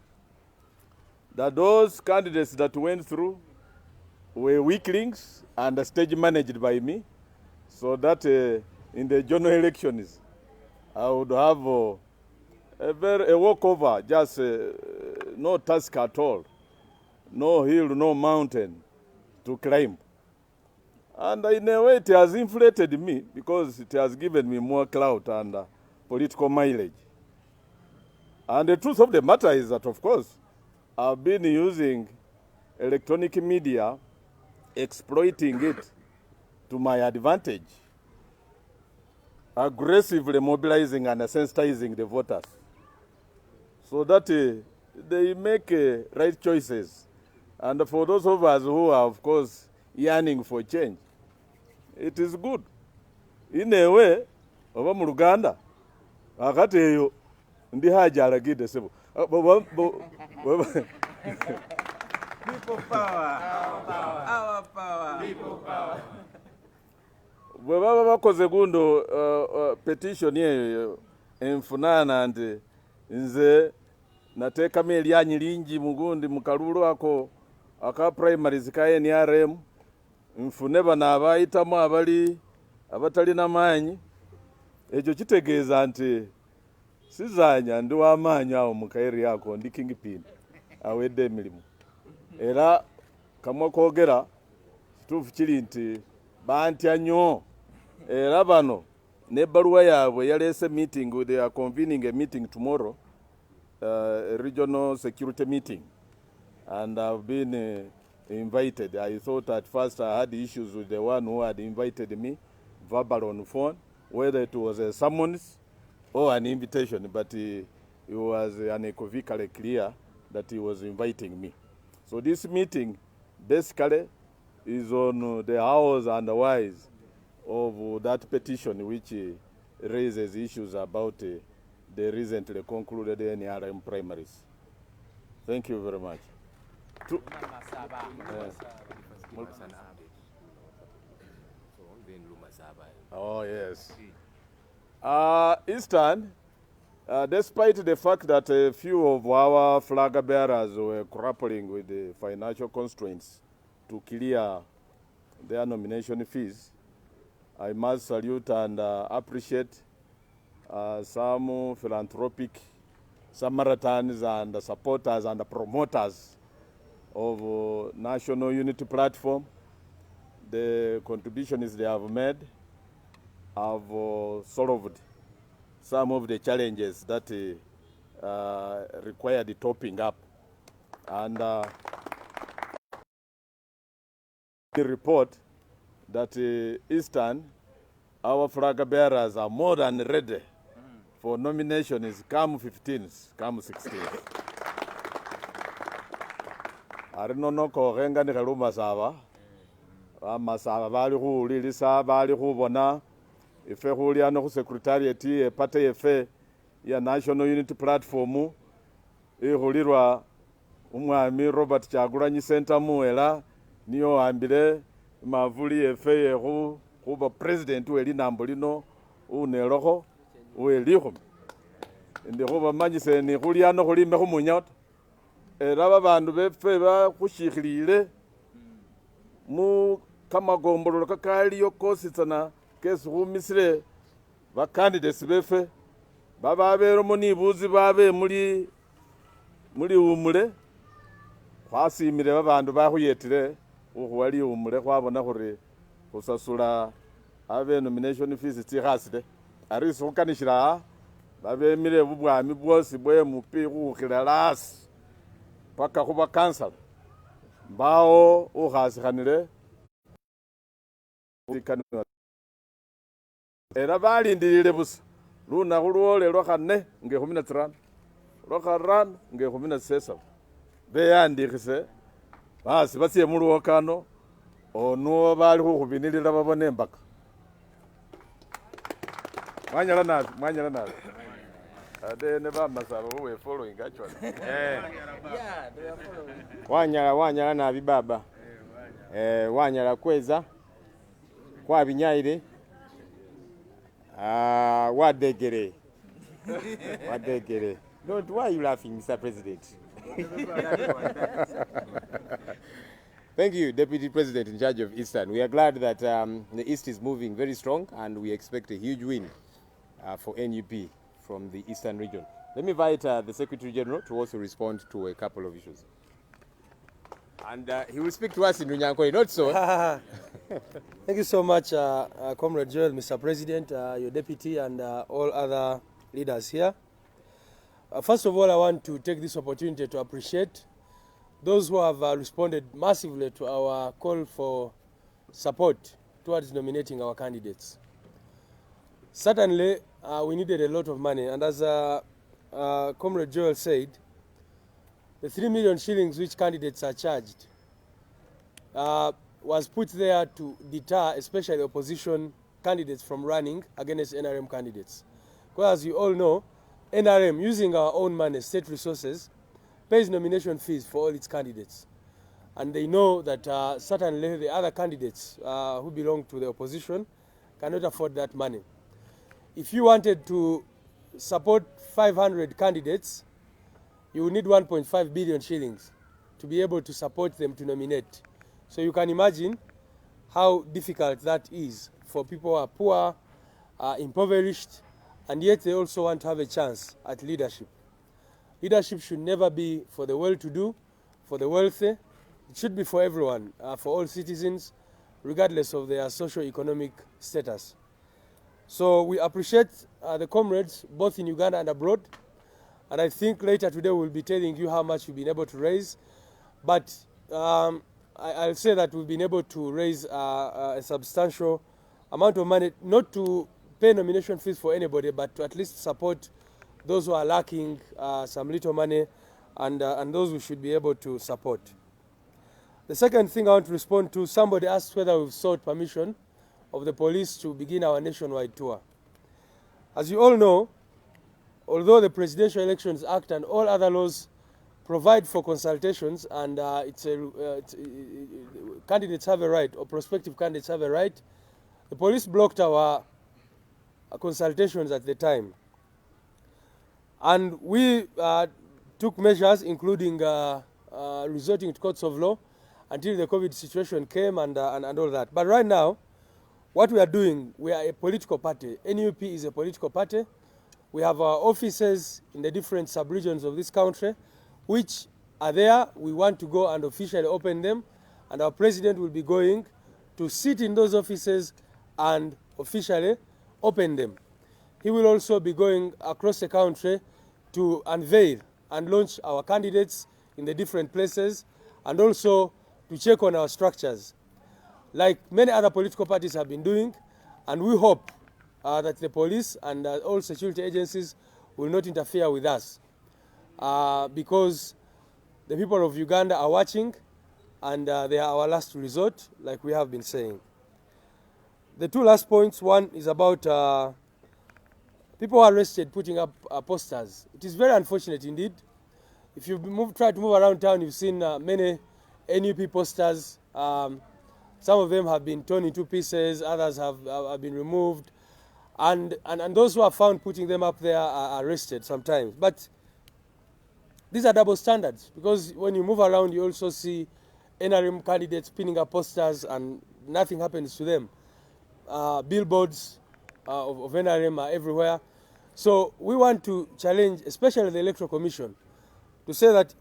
That those candidates that went through were weaklings and stage managed by me, so that in the general elections, I would have a walkover, just no task at all, no hill, no mountain to climb. And in a way, it has inflated me because it has given me more clout and political mileage. And the truth of the matter is that, of course, I've been using electronic media, exploiting it to my advantage, aggressively mobilizing and sensitizing the voters so that they make right choices. And for those of us who are, of course, yearning for change, it is good. In a way, oba mu Luganda, akati eyo ndi haja alagide sebo. People power. Our power. People power. Bwe baba bakoze gundo petition eyo enfunana nti nze nateekamu eryanyi lingi mugundi mu kalulu ako aka primaries ka NRM nfune bano abayitamu abatalina maanyi, ekyo kitegeeza nti sizanya ndi w'amaanyi awo mu kaeri ako ndi kingpin awedde emirimu. Era kamwe koogera kituufu kiri nti bantya nnyo. Era bano n'ebbaluwa yaabwe yaleese meeting, they are convening a meeting tomorrow, a regional security meeting, and I've been invited. I thought at first I had issues with the one who had invited me, verbal on phone, whether it was a summons or an invitation, but he was unequivocally clear that he was inviting me. So this meeting basically is on the hows and the whys of that petition, which raises issues about the recently concluded NRM primaries. Thank you very much. Oh, yes. Eastern, despite the fact that a few of our flag bearers were grappling with the financial constraints to clear their nomination fees, I must salute and appreciate some philanthropic Samaritans and supporters and promoters of National Unity Platform. The contributions they have made have solved some of the challenges that require the topping up. And the report that Eastern, our flag bearers are more than ready for nominations come 15th, come 16th. Arinono ko renga ni kaluma sava. Masava bali khulilisa bali khubona ife khulia no secretariat epate efe ya National Unity Platform ikhulirwa umwami Robert Kyagulanyi Center muela niyo ambile mavuli efe yehu kuba president weli nambo lino unelokho uelikhumi ndi khuba manyise ni khulia no khulime khumunyota era babandu befe bakhushikhlile mu kamagombololo kakaliyo kositsana kesi khumisile bacandidates befe bababelomo nibuzi babe muli umule khwasimile babandu bakhuyetile ukhuwa liumule khwabona khuri khusasula abe nomination fees tsikhasile ari sikhukanishila babemile bubwami bwosi bwe mupi khukhila lasi paka khuba council mbawo ukhasikhanile era balindilile busa lunakhu lwole lwakhane nge 15 lwakharano nge 16 beyandikhise basi batsiye muluwokano onuwo bali khukhubinilila babone embaka mwanyala nabi adene bamasaba we following actually Yeah, they are following. Wanyala nabi baba. Wanyala kweza kwa binyaire wadegere. Don't, why are you laughing, Mr. President? Thank you, Deputy President in charge of Eastern. We are glad that the East is moving very strong, and we expect a huge win for NUP from the Eastern region. Let me invite the Secretary General to also respond to a couple of issues. And he will speak to us in Runyankore, not so. Thank you so much, Comrade Joel, Mr. President, your deputy, and all other leaders here. First of all, I want to take this opportunity to appreciate those who have responded massively to our call for support towards nominating our candidates. Certainly, we needed a lot of money, and as Comrade Joel said, the 3 million shillings which candidates are charged was put there to deter especially opposition candidates from running against NRM candidates. Because as you all know, NRM, using our own money, state resources, pays nomination fees for all its candidates. And they know that certainly the other candidates who belong to the opposition cannot afford that money. If you wanted to support 500 candidates, you will need 1.5 billion shillings to be able to support them to nominate. So you can imagine how difficult that is for people who are poor, impoverished, and yet they also want to have a chance at leadership. Leadership should never be for the well-to-do, for the wealthy. It should be for everyone, for all citizens, regardless of their socio-economic status. So we appreciate the comrades, both in Uganda and abroad. And I think later today we'll be telling you how much we've been able to raise. But I'll say that we've been able to raise a substantial amount of money, not to pay nomination fees for anybody, but to at least support those who are lacking some little money and those who should be able to support. The second thing I want to respond to, somebody asked whether we've sought permission of the police to begin our nationwide tour. As you all know, although the Presidential Elections Act and all other laws provide for consultations, and candidates have a right, or prospective candidates have a right, the police blocked our consultations at the time. And we took measures, including resorting to courts of law until the COVID situation came and all that. But right now, what we are doing, we are a political party. NUP is a political party. We have our offices in the different sub-regions of this country, which are there. We want to go and officially open them, and our president will be going to sit in those offices and officially open them. He will also be going across the country to unveil and launch our candidates in the different places, and also to check on our structures, like many other political parties have been doing. And we hope that the police and all security agencies will not interfere with us, because the people of Uganda are watching, and they are our last resort, like we have been saying. The two last points, one is about people who are arrested putting up posters. It is very unfortunate indeed. If you try to move around town, you've seen many NUP posters. Some of them have been torn into pieces, others have been removed, and those who are found putting them up there are arrested sometimes. But these are double standards, because when you move around, you also see NRM candidates pinning up posters and nothing happens to them. Billboards of NRM are everywhere. So we want to challenge, especially the Electoral Commission, to say that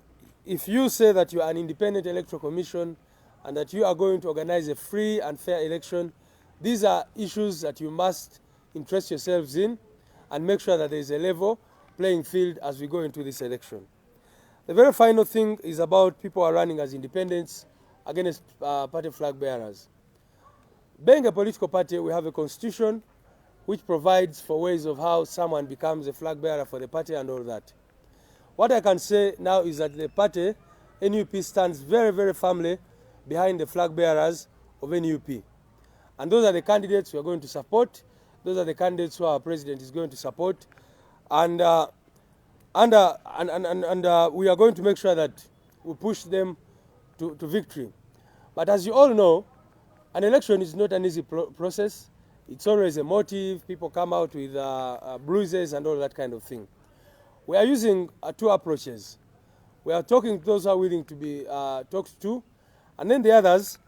if you say that you are an independent Electoral Commission and that you are going to organize a free and fair election, these are issues that you must interest yourselves in and make sure that there is a level playing field as we go into this election. The very final thing is about people who are running as independents against party flag bearers. Being a political party, we have a constitution which provides for ways of how someone becomes a flag bearer for the party and all that. What I can say now is that the party, NUP, stands very, very firmly behind the flag bearers of NUP. And those are the candidates we are going to support. Those are the candidates who our president is going to support. And we are going to make sure that we push them to victory. But as you all know, an election is not an easy process. It's always a motive. People come out with bruises and all that kind of thing. We are using two approaches. We are talking to those who are willing to be talked to, and then the others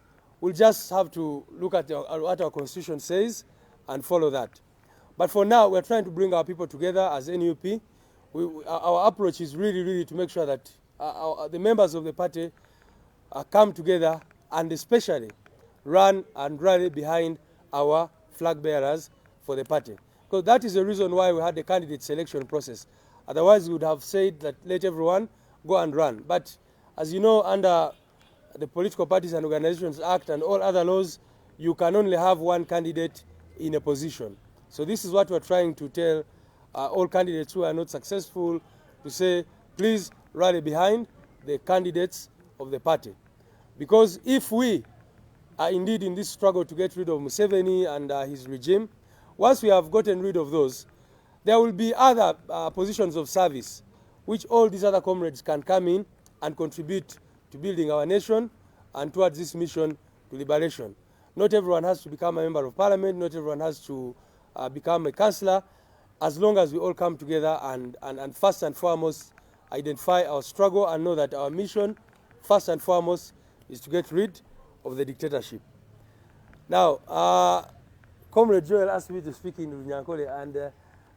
will just have to look at what our constitution says and follow that. But for now, we're trying to bring our people together as NUP. Our approach is really to make sure that the members of the party come together and especially run and rally behind our flag bearers for the party. Because that is the reason why we had the candidate selection process. Otherwise, we would have said that let everyone go and run. But as you know, under the Political Parties and Organizations Act and all other laws, you can only have one candidate in a position. So this is what we're trying to tell all candidates who are not successful, to say, please rally behind the candidates of the party. Because if we are indeed in this struggle to get rid of Museveni and his regime, once we have gotten rid of those, there will be other positions of service which all these other comrades can come in and contribute to building our nation and towards this mission to liberation. Not everyone has to become a member of parliament, not everyone has to become a councillor, as long as we all come together and first and foremost identify our struggle and know that our mission, first and foremost, is to get rid of the dictatorship. Now, Comrade Joel asked me to speak in Runyankole, and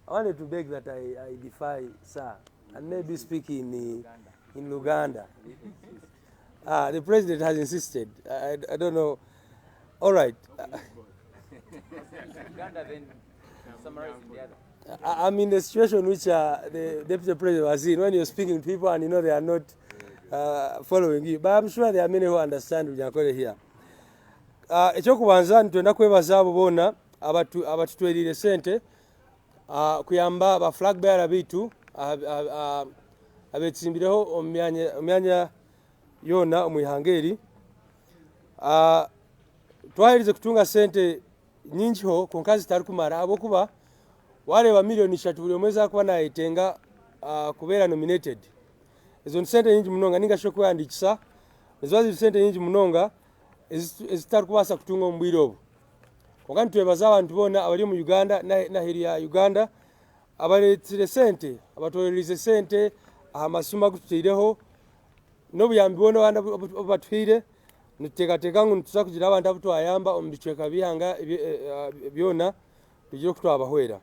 I wanted to beg that I defy Sir and maybe speak in Luganda. The president has insisted. I don't know. All right. Uganda then summarizing the other. I'm in the situation which the deputy president was in when you're speaking to people and you know they are not following you. But I'm sure there are many who understand Runyankole here. Ekyokubanza ntwenda kwebaza abo bonna abatutwerire sente kuyamba ba flag bearer bitu abetsimbireho omyanya yona omwihanga eri. Twahirize kutunga sente nyingiho konka zitari kumara habwokuba wareba miliyoni 3 buli omwezi akuba nayetenga kubeera nominated. Ezo sente nyingi munonga ningasho kwandikisa ezo ziri sente nyingi munonga ezitari kubasa kutunga ombwire obwo. Konka nitwebaza abantu bona abali mu Uganda naheri ya Uganda abaletire sente abatwererize sente amasuma agututiireho n'obuyambi bona abandi obatuhire nituteekateeka ngu nituza kugira abantu abutwayamba omu bicweka bihanga byona tugira okutwabahwera.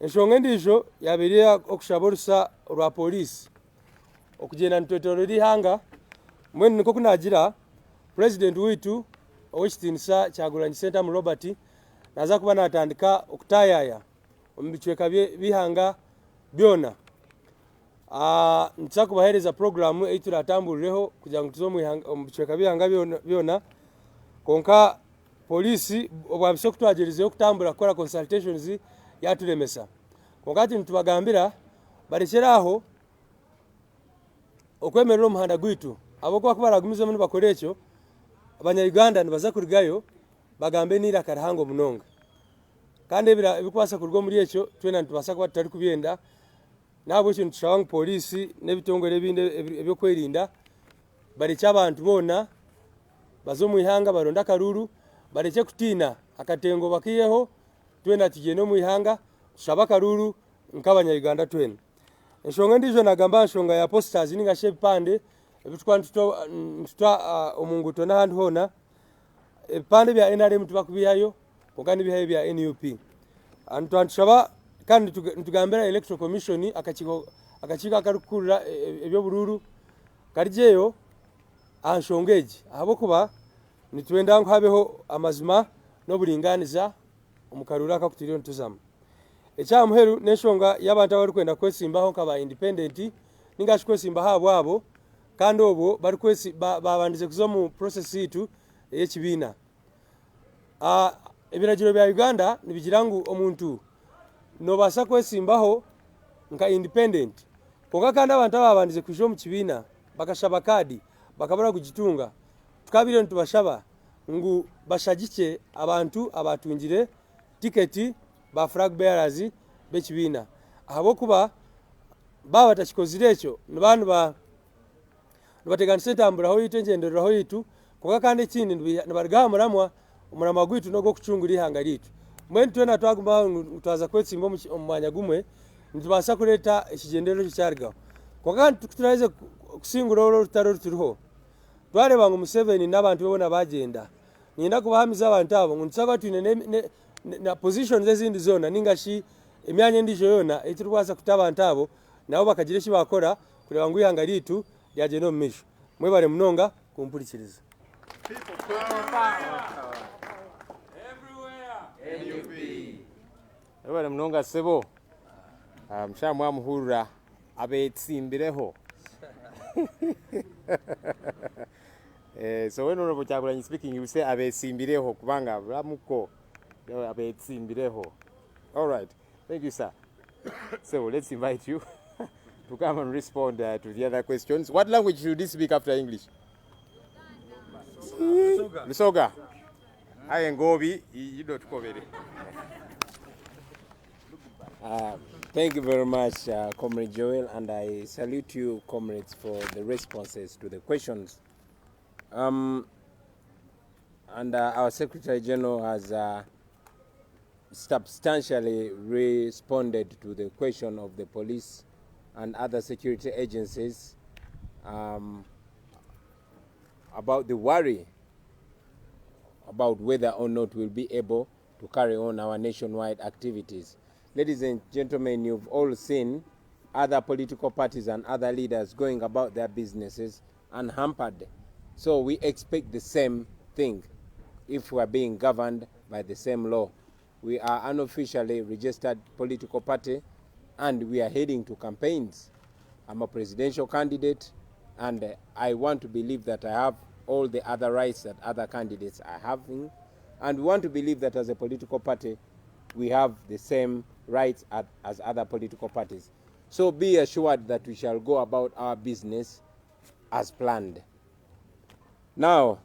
Enshonga endiijo yabeire okushaba orusa rwa polisi okugenda nitwetoorera ihanga mbwenu niko kunagira president witu ow'ekitiinisa Kyagulanyi Sentamu Robert naza kuba natandika okutayaya omu bicweka bihanga byona. Nituza kubahereza programu ei turatambulireho kugira ngu tuze omu bicweka bihanga byona konka polisi obwabise okutwagirizeho okutambura kukora consultations yaturemesa. Konka ati nitubagambira barekere aho okwemerera omuhanda gwitu abokuba kuba baragumizemu nibakora ekyo abanya-Uganda nibaza kurigayo bagambe n'iraka rihango munonga kandi ebikubasa kuruga muri ekyo twena nitubasa kuba tutari kubyenda nabo ekyo nitushaba ngu polisi n'ebitongore ebindi ebyokwerinda bareke abantu bona baze omwihanga baronda akaruru bareke kutiina akatengo bakiyeho twena tugende omwihanga tushaba akaruru nk'abanya-Uganda twena. Enshonga endiijo nagamba nshonga ya posters ningashe ebipande ebitukuba nituta omunguto n'ahandi hona ebipande bya NRM tubakubihayo konka nibihayo bya NUP. Nitushaba kandi nitugambira Electoral Commission akakiiko akarukurura ebyobururu karijeyo aha nshonga egi ahabwokuba nitwenda ngu habeho amazima n'oburinganiza omu karuru akakutiriyo nituzamu. Ekyamuheru n'enshonga y'abantu abarikwenda kwesimbaho nk'aba independent ningashi kwesimbaho abo kandi obwo babandize kuza mu process yitu ey'ekibiina. Ebiragiro bya Uganda nibigira ngu omuntu nobasa kwesimbaho nka independent konka kandi abantu ababandize kuja omu kibiina bakashaba kadi bakabura kugitunga tukabire nitubashaba ngu bashagike abantu abatungire tiketi ba flag bearers b'ekibiina ahabwokuba baba batakikozire ekyo nibateganisa entamburaho yitu engendereraho yitu konka kandi ekindi nibarigaha omuramwa gwitu n'ogw'okucungura ihanga liitu. Mbwenu twena twagumbaho twaza kwetsimba omu mwanya gumwe nitubasa kureeta ekigenderero kyarigaho konka kandi turaheze okusingura orutaro ruturiho twareba ngu Museveni n'abantu be bona bagenda nienda kubahamiza abantu abo ngu nituza twine na positions ezindi zona ningashi emyanya endiijo yona eturikubasa kuta abantu abo nabo bakagira eki bakora kureba ngu ihanga liitu lyagenda omu maisho. Mwebale munonga kumpurikiriza. Mwebale munonga sebo mushamwamuhurira abetsimbireho. So when Honorable Kyagulanyi speaking, you say abesimbireho kubanga ramuko abetsimbireho. All right, thank you, sir. So let's invite you to come and respond to the other questions. What language should you speak after English? Lusoga. I Ngobi, you don't cover it. Thank you very much, Comrade Joel, and I salute you, comrades, for the responses to the questions. And our Secretary General has substantially responded to the question of the police and other security agencies about the worry about whether or not we'll be able to carry on our nationwide activities. Ladies and gentlemen, you've all seen other political parties and other leaders going about their businesses unhampered. So we expect the same thing if we are being governed by the same law. We are unofficially registered political party and we are heading to campaigns. I'm a presidential candidate and I want to believe that I have all the other rights that other candidates are having. And we want to believe that as a political party, we have the same rights as other political parties. So be assured that we shall go about our business as planned. Now,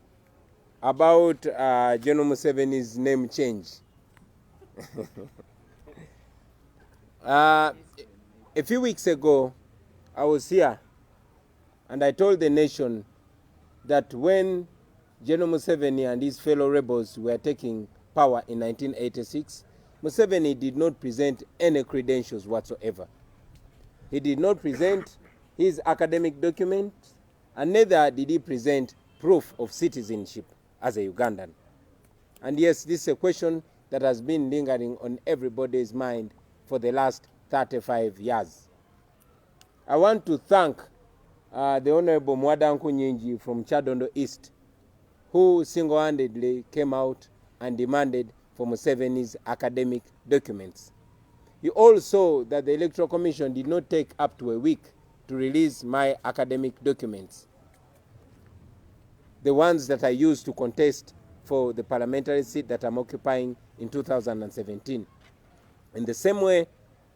about General Museveni's name change. A few weeks ago, I was here and I told the nation that when General Museveni and his fellow rebels were taking power in 1986, Museveni did not present any credentials whatsoever. He did not present his academic documents, and neither did he present proof of citizenship as a Ugandan. And yes, this is a question that has been lingering on everybody's mind for the last 35 years. I want to thank the Honorable Mwadanku Nyingi from Chadondo East, who single-handedly came out and demanded for Museveni's academic documents. You all saw that the Electoral Commission did not take up to a week to release my academic documents, the ones that I used to contest for the parliamentary seat that I'm occupying in 2017. In the same way,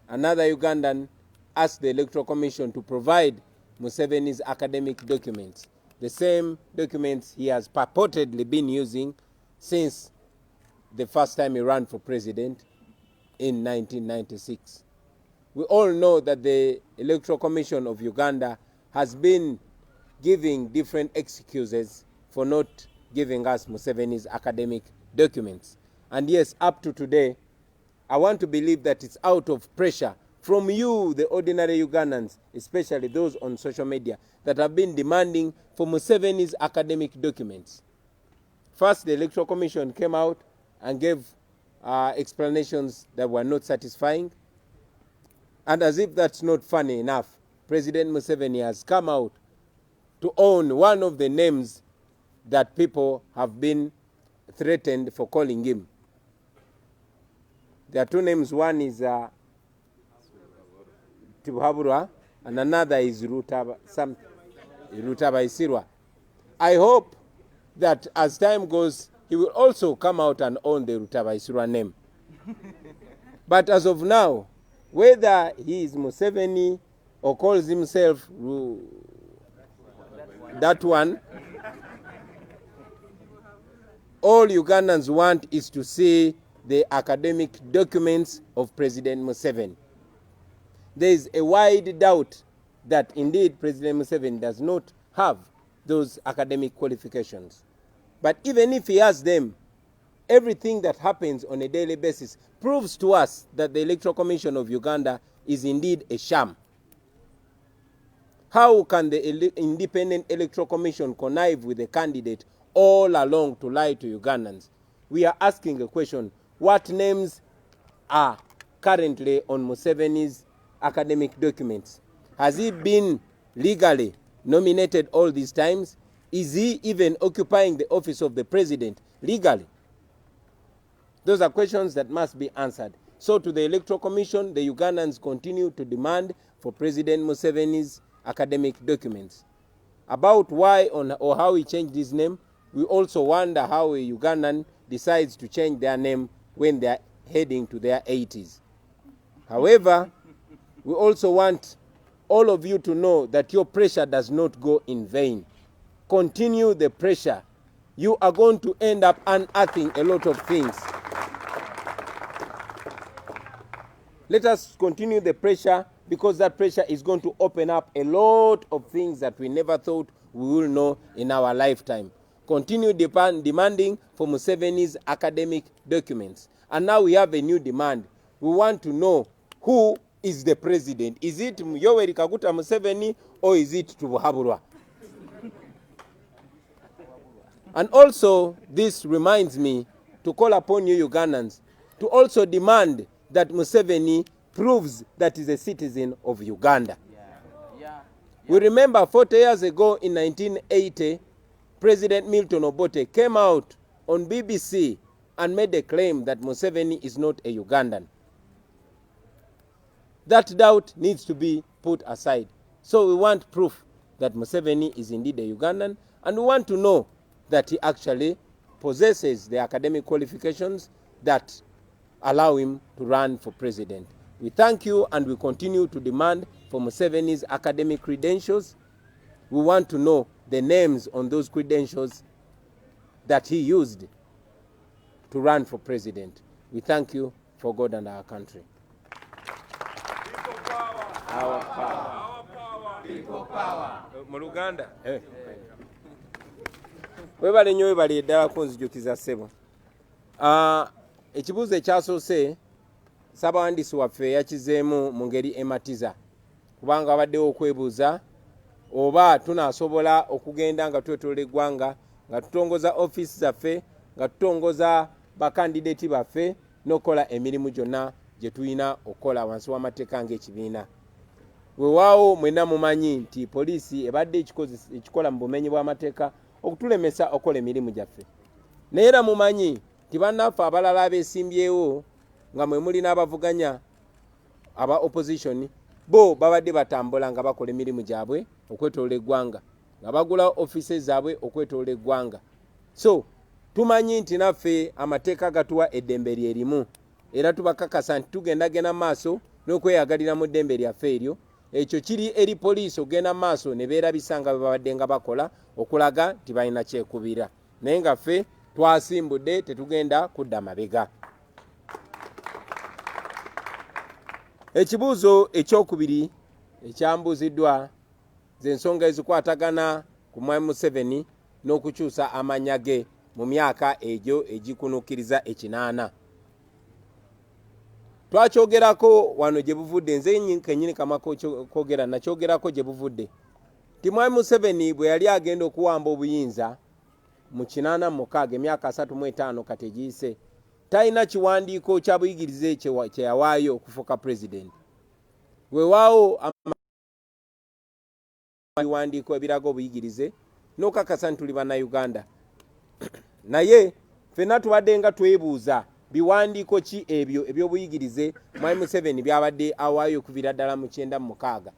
another Ugandan asked the Electoral Commission to provide Museveni's academic documents, the same documents he has purportedly been using since the first time he ran for president in 1996. We all know that the Electoral Commission of Uganda has been giving different excuses for not giving us Museveni's academic documents. And yes, up to today, I want to believe that it's out of pressure from you, the ordinary Ugandans, especially those on social media, that have been demanding for Museveni's academic documents. First, the Electoral Commission came out and gave explanations that were not satisfying. And as if that's not funny enough, President Museveni has come out to own one of the names that people have been threatened for calling him. There are two names. One is Tibuhaburwa, and another is Rutabaisirwa. I hope that as time goes, he will also come out and own the Rutabaisirwa name. But as of now, whether he is Museveni or calls himself that one, all Ugandans want is to see the academic documents of President Museveni. There is a wide doubt that indeed President Museveni does not have those academic qualifications. But even if he has them, everything that happens on a daily basis proves to us that the Electoral Commission of Uganda is indeed a sham. How can the Independent Electoral Commission connive with the candidate all along to lie to Ugandans? We are asking a question: what names are currently on Museveni's academic documents? Has he been legally nominated all these times? Is he even occupying the office of the president legally? Those are questions that must be answered. So to the Electoral Commission, the Ugandans continue to demand for President Museveni's academic documents. About why or how he changed his name, we also wonder how a Ugandan decides to change their name when they are heading to their 80s. However, we also want all of you to know that your pressure does not go in vain. Continue the pressure. You are going to end up unearthing a lot of things. Let us continue the pressure, because that pressure is going to open up a lot of things that we never thought we will know in our lifetime. Continue demanding for Museveni's academic documents. And now we have a new demand. We want to know who is the president. Is it Yoweri Kaguta Museveni or is it Tibuhaburwa? And also, this reminds me to call upon you Ugandans to also demand that Museveni proves that he's a citizen of Uganda. We remember 40 years ago in 1980, President Milton Obote came out on BBC and made a claim that Museveni is not a Ugandan. That doubt needs to be put aside. So we want proof that Museveni is indeed a Ugandan, and we want to know that he actually possesses the academic qualifications that allow him to run for president. We thank you, and we continue to demand for Museveni's academic credentials. We want to know the names on those credentials that he used to run for president. We thank you for God and our country. People power. Our power. Our power. People power. Muluganda. Webale nnyo webale eddala kunzijukiza ssebo. Ekibuuzo ekyasoose Ssaabawandiisi waffe yakizeemu mu ngeri ematiza, kubanga wabaddewo okwebuuza oba tunaasobola okugenda nga twetoola eggwanga nga tutongoza ofiisi zaffe, nga tutongoza bakandideeti baffe n'okukola emirimu gyonna gye tulina okukola wansi w'amateeka ng'ekibiina. Weewaawo mwenna mumanyi nti poliisi ebadde ekikola mu bumenyi bw'amateeka okutulemesa okukola emirimu gyaffe. Naye era mumanyi nti bannaffe abalala abeesimbyewo nga mwe muli n'abavuganya aba opposition, bo babadde batambula nga bakola emirimu gyabwe okwetoola eggwanga, nga bagula offices zaabwe okwetoola eggwanga. So tumanyi nti naffe amateeka gatuwa eddembe lyerimu, era tubakakasa nti tugendagenda maaso n'okweyagalira mu ddembe lyaffe eryo. Ekyo kiri eri poliisi ogenda maaso ne beerabisa nga babadde nga bakola okulaga nti balina kyekubira, naye nga ffe twasimbudde, tetugenda kudda mabega. Ekibuuzo ekyokubiri ekyambuuziddwa z'ensonga ezikwatagana ku Mwami Museveni n'okukyusa amannya ge mu myaka egyo egikunuukiriza ekinaana. Twakyogerako wano gye buvudde, nze kennyini kamako kwogera nakyogerako gye buvudde, nti Mwami Museveni bwe yali agenda okuwamba obuyinza mu 86 emyaka 35 kati egiyise, talina kiwandiiko kya buyigirize kye yawaayo okufuuka president. Weewaawo ebiwandiiko ebiraga obuyigirize n'okakasa nti tuli bannayuganda. Naye ffenna tubadde nga twebuuza biwandiiko ki ebyo eby'obuyigirize Mwami Museveni byabadde awaayo okuviira ddala mu 96.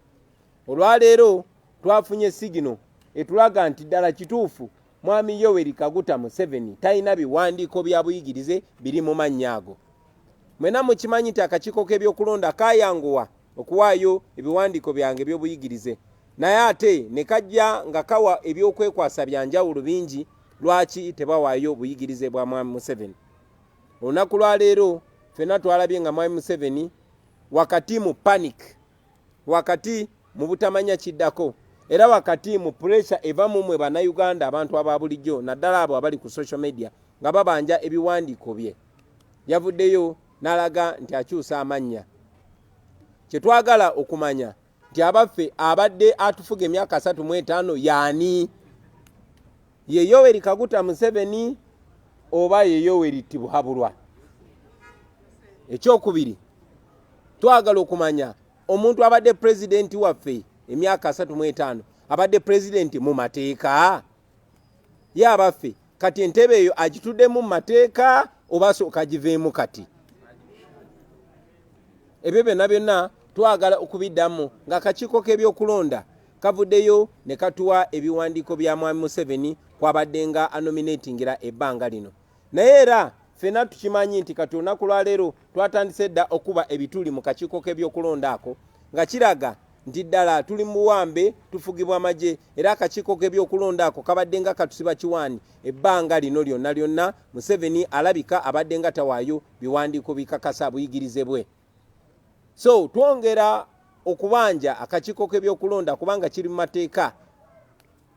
Olwaleero twafunye sigino etulaga nti ddala kituufu Mwami Yoweri Kaguta Museveni talina biwandiiko bya buyigirize biri mu mannya ago. Mwena mukimanyi nti akakiiko k'ebyokulonda kayanguwa okuwaayo ebiwandiiko byange eby'obuyigirize, naye ate ne kajja nga kawa ebyokwekwasa bya njawulo bingi. Lwaki tebawaayo obuyigirize bwa Mwami Museveni? Olunaku lwaleero ffenna twalabye nga Mwami Museveni wakati mu panic, wakati mu butamanya kiddako, era wakati mu pressure eva mu mwe bannayuganda abantu aba bulijjo naddala abo abali ku social media nga babanja ebiwandiiko bye, yavuddeyo n'alaga nti akyusa amannya. Kye twagala okumanya nti abaffe abadde atufuga emyaka 35 yaani? Ye Yoweri Kaguta Museveni oba ye Yoweri Tibuhaburwa? Ekyokubiri, twagala okumanya omuntu abadde pulezidenti waffe emyaka 35 abadde pulezidenti mu mateeka? Ye abaffe kati entebe eyo agituddemu mu mateeka oba sooka giveemu kati? Ebyo byonna twagala okubiddamu nga akakiiko k'ebyokulonda kavuddeyo ne katuwa ebiwandiiko bya Mwami Museveni kwabadde nga anominatingira ebbanga lino. Naye era ffenna tukimanyi nti kati olunaku lwaleero twatandise dda okuba ebituli mu kakiiko k'ebyokulonda ako, nga kiraga nti ddala tuli mu buwambe, tufugibwa amagye, era akakiiko k'ebyokulonda ako kabadde nga katusiba kiwaani ebbanga lino lyonna. Museveni alabika abadde nga tawaayo biwandiiko bikakasa buyigirize bwe. So twongera okubanja akakiiko k'ebyokulonda kubanga kiri mu mateeka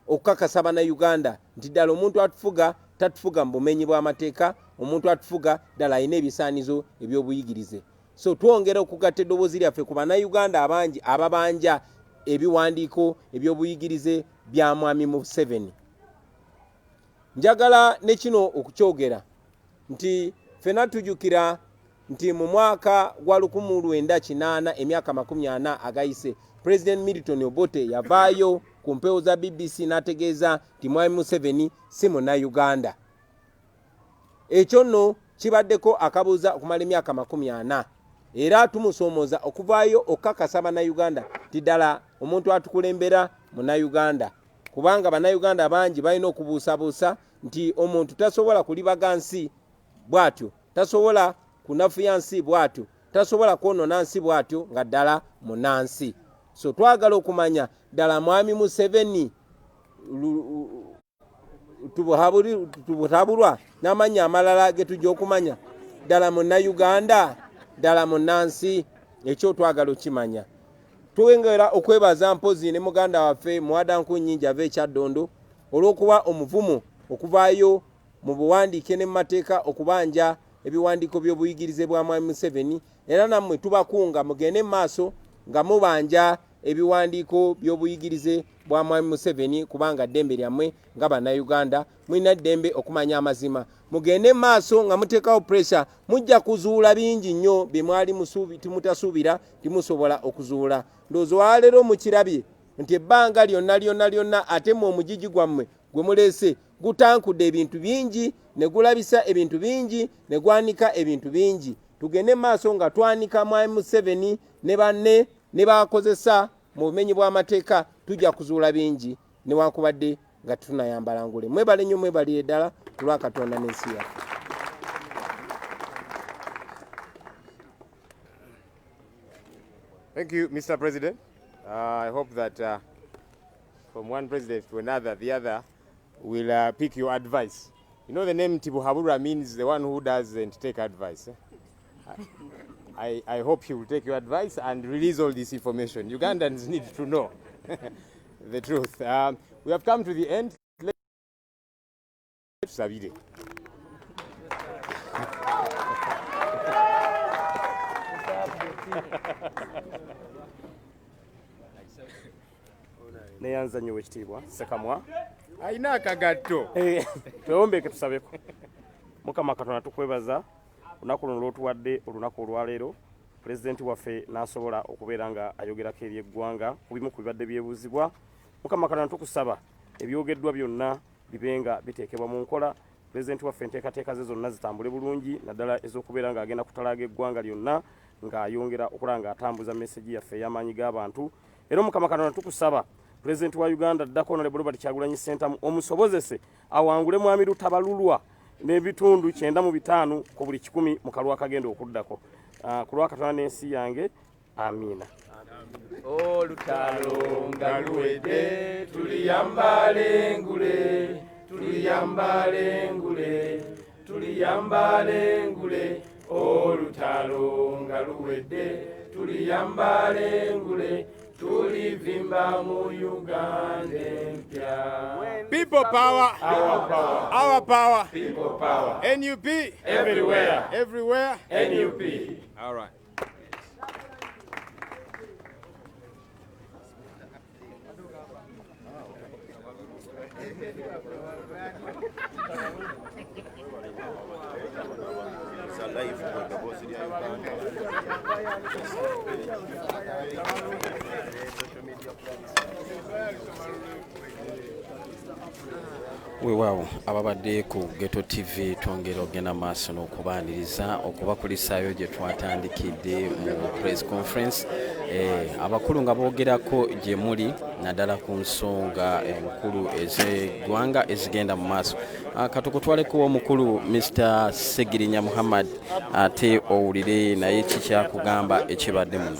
okukakasa bannayuganda nti ddala omuntu atufuga tatufuga mu bumenyi bw'amateeka, omuntu atufuga ddala alina ebisaanizo eby'obuyigirize. So twongera okugatta eddoboozi lyaffe ku bannayuganda abangi ababanja ebiwandiiko eby'obuyigirize bya Mwami Museveni. Njagala ne kino okukyogera nti ffenna tujjukira nti mu mwaka gwa 1980 emyaka 40 agayise, President Milton Obote yavaayo ku mpewo za BBC n'ategeeza nti Mwami Museveni si munnayuganda. Ekyo nno kibaddeko akabuuza okumala emyaka 40, era tumusoomooza okuvaayo okukakasa bannayuganda nti ddala omuntu atukulembera munnayuganda, kubanga bannayuganda bangi balina okubuusabuusa nti omuntu tasobola kulibaga nsi bw'atyo, tasobola kunafuya nsi bw'atyo, tasobola kwonona nsi bw'atyo nga ddala munnansi. So twagala okumanya ddala mwami Museveni Tibuhaburwa n'amannya amalala ge tujja okumanya ddala munnayuganda, ddala munnansi, ekyo twagala okimanya. Twengera okwebaza mpozi ne muganda waffe Muwadanku Nnyingi ava ekyaddondo olw'okuba omuvumo okuvaayo mu buwandiike ne mu mateeka okubanja ebiwandiiko by'obuyigirize bwa mwami Museveni, era nammwe tubakunga mugende maaso nga mubanja ebiwandiiko by'obuyigirize bwa mwami Museveni, kubanga ddembe lyammwe nga bannayuganda mulina ddembe okumanya amazima. Mugende maaso nga muteekawo pressure, mujja kuzuula bingi nnyo bye mwali timutasuubira timusobola okuzuula. Ndowooza olwaleero mukirabye nti ebbanga lyonna ate mu omugigi gwammwe gwe muleese gutankudde ebintu bingi, ne gulabisa ebintu bingi, ne gwanika ebintu bingi. Tugende maaso nga twanika mwami Museveni ne banne ne bakozesa mu bumenyi bw'amateeka, tujja kuzuula bingi newankubadde nga tunayambala ngule. Mwebale nnyo, mwebalire ddala kulwa Katonda n'ensi yaffe. Thank you, Mr. President. I hope that from one president to another, the other will pick your advice. You know, the name Tibuhaburwa means the one who doesn't take advice. I hope he will take your advice and release all this information. Ugandans need to know the truth. We have come to the end. Sabide. Neyanza nnyo wekitiibwa Ssekamwa ayina akagatto twewombeke tusabeko. Mukama Katonda tukwebaza olunaku luno lw'otuwadde olunaku olwaleero, pulezidenti waffe n'asobola okubeera nga ayogerako eri eggwanga ku bimu ku bibadde byebuuzibwa. Mukama Katonda tukusaba ebyogeddwa byonna bibe nga biteekebwa mu nkola. Pulezidenti waffe enteekateeka ze zonna zitambule bulungi, naddala ez'okubeera ng'agenda kutalaaga eggwanga lyonna ng'ayongera okulaba ng'atambuza meseji yaffe ey'amaanyi g'abantu. Era Mukama Katonda tukusaba Pulezidenti wa Uganda Ddako Honorable Kyagulanyi Ssentamu omusobozese awangule mwami Lutabalulwa n'ebitundu 95 ku buli 100 mu kalwa akagenda okuddako. Ku lwa Katonda n'ensi yange, amiina. Olutalo nga luwedde tuliyambale ngule, tuliyambale ngule, tuliyambale ngule. Olutalo nga luwedde tuliyambale ngule, tulivimba mu Uganda empya. People power, Our power, our power, people power. NUP, Everywhere, everywhere. NUP. All right. Weewaawo ababadde ku Ghetto TV twongera ogenda maaso n'okubaaniriza okubakulisaayo gye twatandikidde mu press conference, abakulu nga boogerako gye muli naddala ku nsonga enkulu ez'eggwanga ezigenda mu maaso. Katukutwaleko omukulu Mr. Segirinya Muhammad ate owulire naye kikyakugamba ekibadde muno.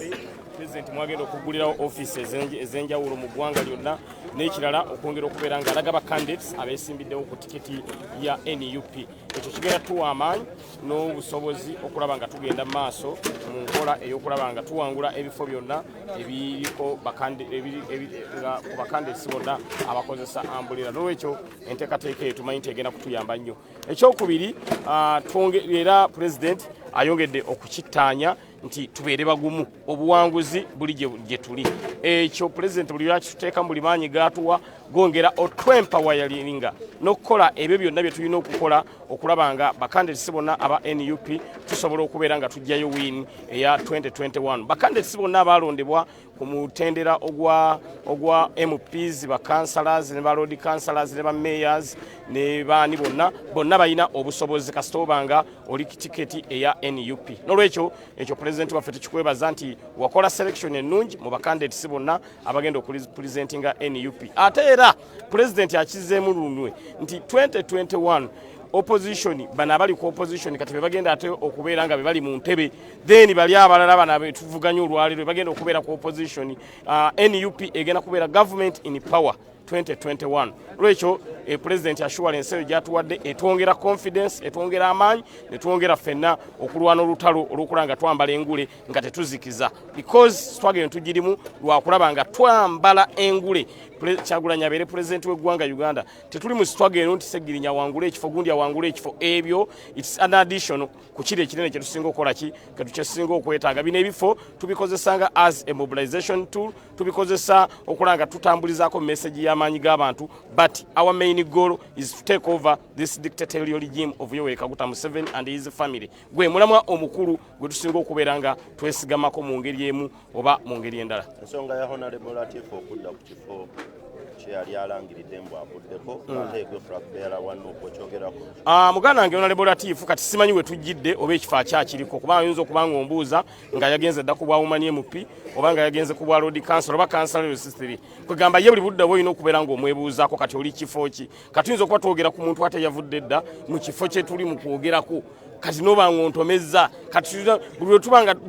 Pulezidenti mwagenda okugulirawo ofiisi ez'enjawulo mu ggwanga lyonna, n'ekirala okwongera okubeera ng'alaga ba candidates abeesimbiddewo ku tiketi ya NUP. Ekyo kigenda tuwa amaanyi n'obusobozi okulaba nga tugenda mu maaso mu nkola ey'okulaba nga tuwangula ebifo byonna ebiriko ku ba candidates bonna abakozesa ambulira. N'olwekyo enteekateeka eyo tumanyi nti egenda kutuyamba nnyo. Ekyokubiri, era pulezidenti ayongedde okukittaanya nti tubeere bagumu, obuwanguzi buli gye tuli. Ekyo pulezidenti buli lwakituteeka mu buli maanyi gatuwa gongera otwempawayalinga n'okukola ebyo byonna bye tulina okukola okulaba nga bakandidates bonna aba NUP tusobola okubeera nga tujjayo win eya 2021. Bakandidates bonna abalondebwa ku mutendera ogwa MPs, ba councillors ne ba road councillors ne ba mayors ne baani bonna balina obusobozi kasita obanga oli tiketi eya NUP. N'olwekyo ekyo pulezidenti waffe tukikwebaza nti wakola selection ennungi mu bakandidates bonna abagenda okupresentinga NUP. Ate era era president akizeemu lunwe nti 2021 opposition bana abali ku opposition kati bagenda ate okubeera nga bali mu ntebe then bali abalala bana tuvuganya olwaliro bagenda okubeera ku opposition NUP egenda kubeera government in power 2021 lwekyo president assurance eyo gyatuwadde etwongera confidence etwongera amaanyi netwongera ffenna okulwana olutalo olwokulanga twambala engule nga tetuzikiza because twagenda tugirimu lwakulaba nga twambala engule Kyagulanyi abeere president w'eggwanga Uganda tetuli mu struggle eno nti Segirinya wangule ekifo gundi awangule ekifo ebyo it's an addition ku kiri ekinene kye tusinga okukola ki ketusinga okwetaaga bino ebifo tubikozesanga as a mobilization tool tubikozesa okulanga tutambulizaako message y'amaanyi g'abantu but our main goal is to take over this dictatorial regime of Yoweri Kaguta Museveni and his family gwe mulamwa omukulu gwe tusinga okubeera nga twesigamako mu ngeri emu oba mu ngeri endala ensonga ya honorable Latif okudda ku kifo kyeyali alangiridde mbu avuddeko ate gwe flag bearer wano okwokyogeraku muganda wange honorable Latif kati simanyi we tujjidde oba ekifo akyakiriko kubanga ayinza okubanga ombuuza nga yagenze dda ku bwa woman MP oba nga yagenze ku bwa road council oba council assistant kwegamba ye buli budde bwoyina okubeera nga omwebuuzaako kati oli kifo ki kati tuyinza okuba twogera ku muntu ate yavudde dda mu kifo kye tuli mu kwogerako kati nobanga ontomezza kati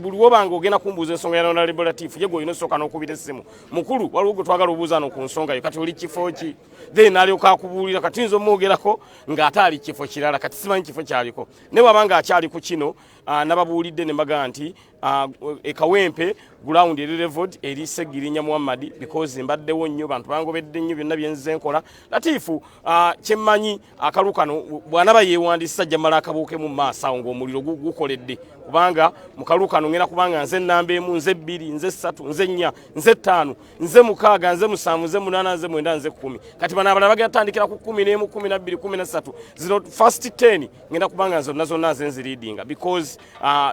buli wobanga ogenda kumbuuza ensonga ya honorable Latif ye gweolina osooka n'okubira essimu mukulu waliwo gwe twagala obuuza no ku nsonga yo kati oli kifo ki then alyoka akubuulira kati tuyinza omwogerako ng'ate ali kifo kirala kati simanyi kifo kyaliko naye wabanga akyali ku kino nababuulidde ne mbaga nti ekawempe ground eri leveled eri Segirinya Muhammad because mbaddewo nnyo bantu bangobedde nnyo byonna byenzize nkola Latifu kyemmanyi akalu kano bw'anaba yeewandisa ajja mala akabuuke mu maaso awo ng'omuliro gukoledde kubanga mu kalu kano ngenda kubanga nze nnamba emu nze bbiri nze ssatu nze nnya nze ttaano nze mukaaga nze musanvu nze munaana nze mwenda nze kkumi kati bano abalala bagenda tandikira ku 11 12 13 zino first 10 ngenda kubanga zonna nze nziriidinga because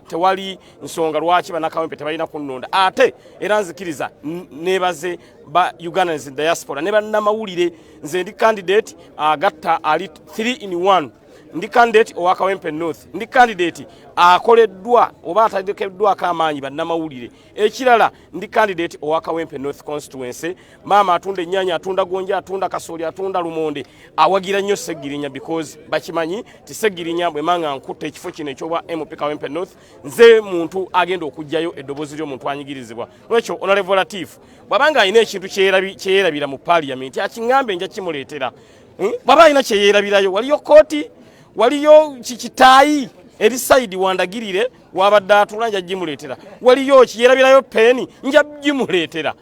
tewali nsonga lwaki banakawempe tebalina kunnonda ate era nzikiriza nebaze ba Ugandans diaspora ne bannamawulire nze ndi candidate agatta ali 3 in 1 ndi candidate owa Kawempe North ndi candidate akoleddwa oba atadekeddwa akamanyi bannamawulire ekirala ndi candidate owa Kawempe North constituency mama atunda ennyanya atunda gonja atunda kasooli atunda lumonde awagira nnyo Segirinya because bakimanyi ti Segirinya bwe manga nkutte ekifo kino ekyoba MP Kawempe North nze muntu agenda okujjayo eddobozi ly'omuntu anyigirizibwa lwekyo honorable Latif bwabanga alina ekintu kyeyerabira mu parliament akingambe nja kimuleetera bwaba alina kyeyerabirayo waliyo kooti waliyo kikitaayi eri side wandagirire wabadde atula nja gimuleetera waliyo kiyerabirayo peni nja gimuleetera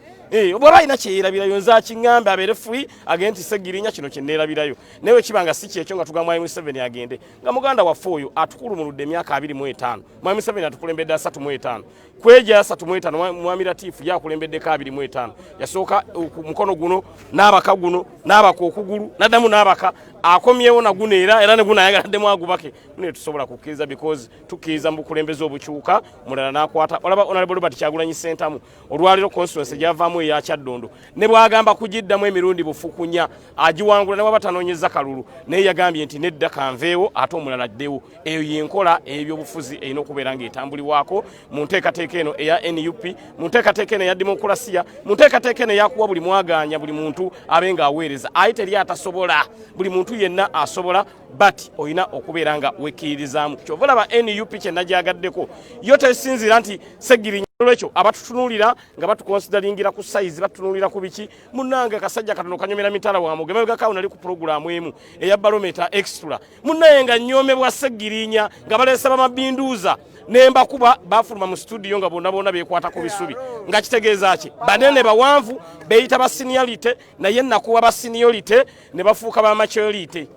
bwaba alina kyeyerabirayo nze akiŋŋambe abeere free agenti Segirinya kino kyenneerabirayo naye kibanga si kyekyo nga tugamba Mwami Museveni agende nga muganda waffe oyo atukulumuludde emyaka 25 Mwami Museveni atukulembedde 35 kweja 35 Mwami Latif yakulembeddeko 25 yasooka mukono guno n'abaka guno n'abaka okugulu naddamu n'abaka akomyewo naguno era ne guno ayagaladdemu agubake ne tusobola kukkiriza because tukkiriza mu bukulembeze obukyuka mulala n'akwata olaba honorable Robert Kyagulanyi Sentamu olwaliro constituency gyavaamu eya Kyaddondo ne bwagamba kugiddamu emirundi bufukunya agiwangula ne waba tanoonyeza kalulu naye yagambye nti nedda kanveewo ate omulala addewo eyo yenkola ebyobufuzi erina okubeera ng'etambuliwaako mu nteekateeka eno eya NUP mu nteekateeka eno eya demokrasiya mu nteekateeka eno eyakuwa buli mwaganya buli muntu abe ng'aweereza aye teri atasobola buli muntu yenna asobola but oyina okubeera nga wekkiririzaamu kyova olaba NUP kye nagyagaddeko yo tesinzira nti Segirinya lwekyo abatutunulira nga batukonsideringira ku size batutunulira ku biki munnange kasajja katono kanyomera mitala wa mugeme gakawo nali ku programu emu eya barometer extra munnaye nga nnyomebwa Segirinya nga baleesa bamabinduuza nemba kuba bafuluma mu studio nga bonna bekwata ku bisubi nga kitegeeza ki banene bawanvu beyita ba seniority naye nakuwa ba seniority ne bafuuka ba maturity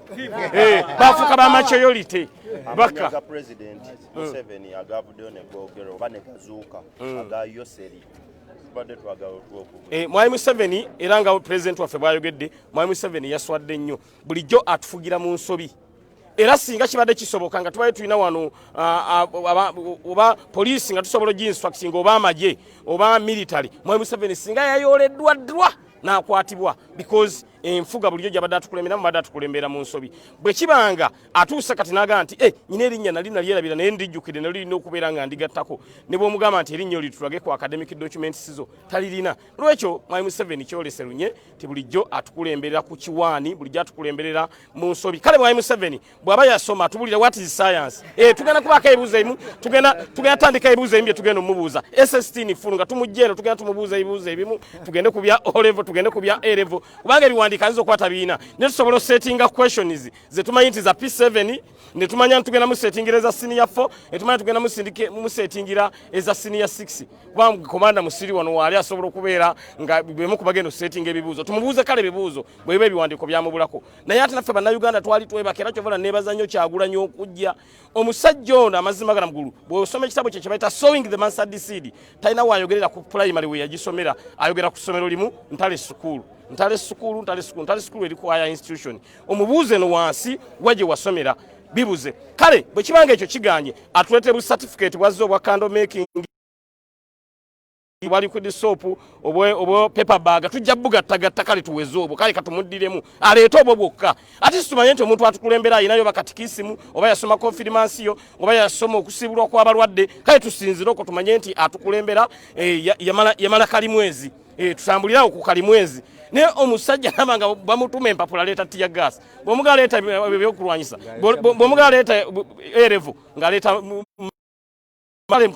bafuuka ba maturity baka president Museveni agavuddeyo ne gogero bane kazuuka agayo seri badde twagalo tuoku Mwami Museveni era nga president waffe bwayogedde Mwami Museveni yaswadde nnyo bulijjo atufugira mu nsobi era singa kibadde kisoboka nga tubaye tulina wano oba poliisi nga tusobola gi-instructing oba amagye oba military Mwami Museveni singa yayoleddwa ddwa n'akwatibwa because enfuga bulijjo gyabadde atukulembera mu badde atukulembera mu nsobi bwe kibanga atuusa kati n'agamba nti nyina erinnya nali nalyerabira naye ndijjukire nali lirina okubeera nga ndigattako ne bw'omugamba nti erinnya olitulage ku academic documents zo talirina lwekyo Mwai Museveni kyolese lunye ti bulijjo atukulemberera ku kiwaani bulijjo atukulemberera mu nsobi kale Mwai Museveni bw'aba yasoma atubulira what is science tugenda kubaako ebibuuzo ebimu tugenda tandika ebibuuzo ebimu bye tugenda omubuuza SST nifulu nga tumujja eno tugenda tumubuuza ebibuuzo ebimu tugende ku bya O level tugende ku bya A level kubanga ebiwandiika nziza okukwata biina ne tusobola osettinga questions ze tumanyi nti za P7 ne tumanya tugenda mu settingira eza senior 4 ne tumanya tugenda mu settingira eza senior 6 kubanga komanda musiri wano wali asobola okubeera nga bwemu kubagenda settinga ebibuuzo tumubuuze kale ebibuuzo bwe biba ebiwandiiko byamubulako naye ate naffe bannayuganda twali twebaka era kyovala neebaza nnyo Kyagulanyi okujja omusajja ono amazima gala mugulu bw'osoma ekitabo kye kibayita Sowing the Mustard Seed talina waayogerera ku primary we yagisomera ayogera ku ssomero limu Ntale School eri ku higher institution omubuuze no wansi waje wasomera bibuze kale bwe kibanga ekyo kiganye atuleete bu certificate bwazze obwa candle making wali ku soap obwo paper bag tujja bugattagatta kale tuweze obwo kale katumuddiremu aleeta obwo bwokka ate tumanye nti omuntu atukulembera ayinayo bakatikisimu oba yasoma confirmation oba yasoma okusibulwa kw'abalwadde kale tusinzire okwo tumanye nti atukulembera yamala kalimwezi tusambulirawo ku kalimwezi ne omusajja nabanga bamutuma empapula leeta tiya gas bwomuga leeta ebyokulwanyisa bwomuga leeta erevu nga leeta male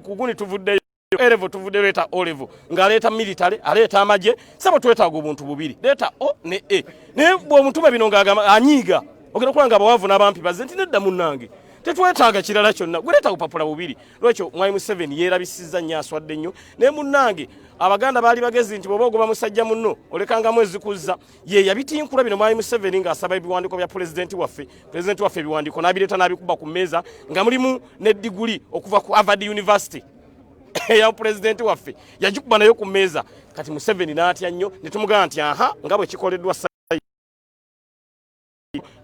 kuguni tuvuddeyo erevu tuvudde leeta olevu nga leeta military aleeta amaje sabo twetaaga obuntu bubiri leeta O ne E ne bw'omutuma bino ng'agamba anyiiga ogenda kulanga abawavu n'abampi baze nti nedda munnange tetwetaaga kirala kyonna gweleeta bupapula bubiri lwekyo Mwai Museveni yeerabisizza nnyo aswadde nnyo naye munnange abaganda baali bagezi nti bw'oba ogoba musajja munno olekanga mwezi kuzza ye yabitinkula bino Mwai Museveni ng'asaba ebiwandiiko bya pulezidenti waffe ebiwandiiko n'abireeta n'abikuba ku mmeeza nga mulimu ne diguli okuva ku Harvard University ya pulezidenti waffe yagikuba nayo ku mmeeza kati Museveni n'atya nnyo ne tumugamba nti nga bwe kikoleddwa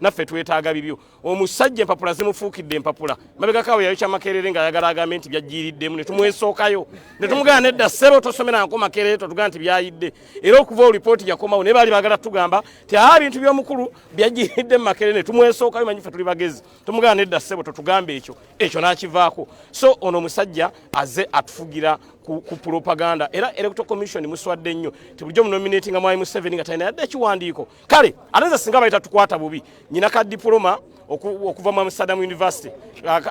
naffe twetaaga bibyo omusajja empapula zimufuukidde empapula mabega kawe yayokya makerere ng'ayagala agambe nti byajjiriddemu ne tumwesookayo ne tumugamba nedda ssebo tosomeranko makerere totugamba nti byayidde era okuva olipooti yakomawo naye baali baagala tugamba ti bintu by'omukulu byajjiridde mu makerere ne tumwesookayo manyi ffe tuli bagezi tumugamba nedda ssebo totugambe ekyo n'akivaako so ono omusajja azze atufugira ku propaganda era electoral commission muswadde nnyo tibulijjo munominatinga Mwai Museveni nga talina yadde ekiwandiiko kale ate nze singa bayita tukwata bubi nyina ka diploma okuva mu Amsterdam University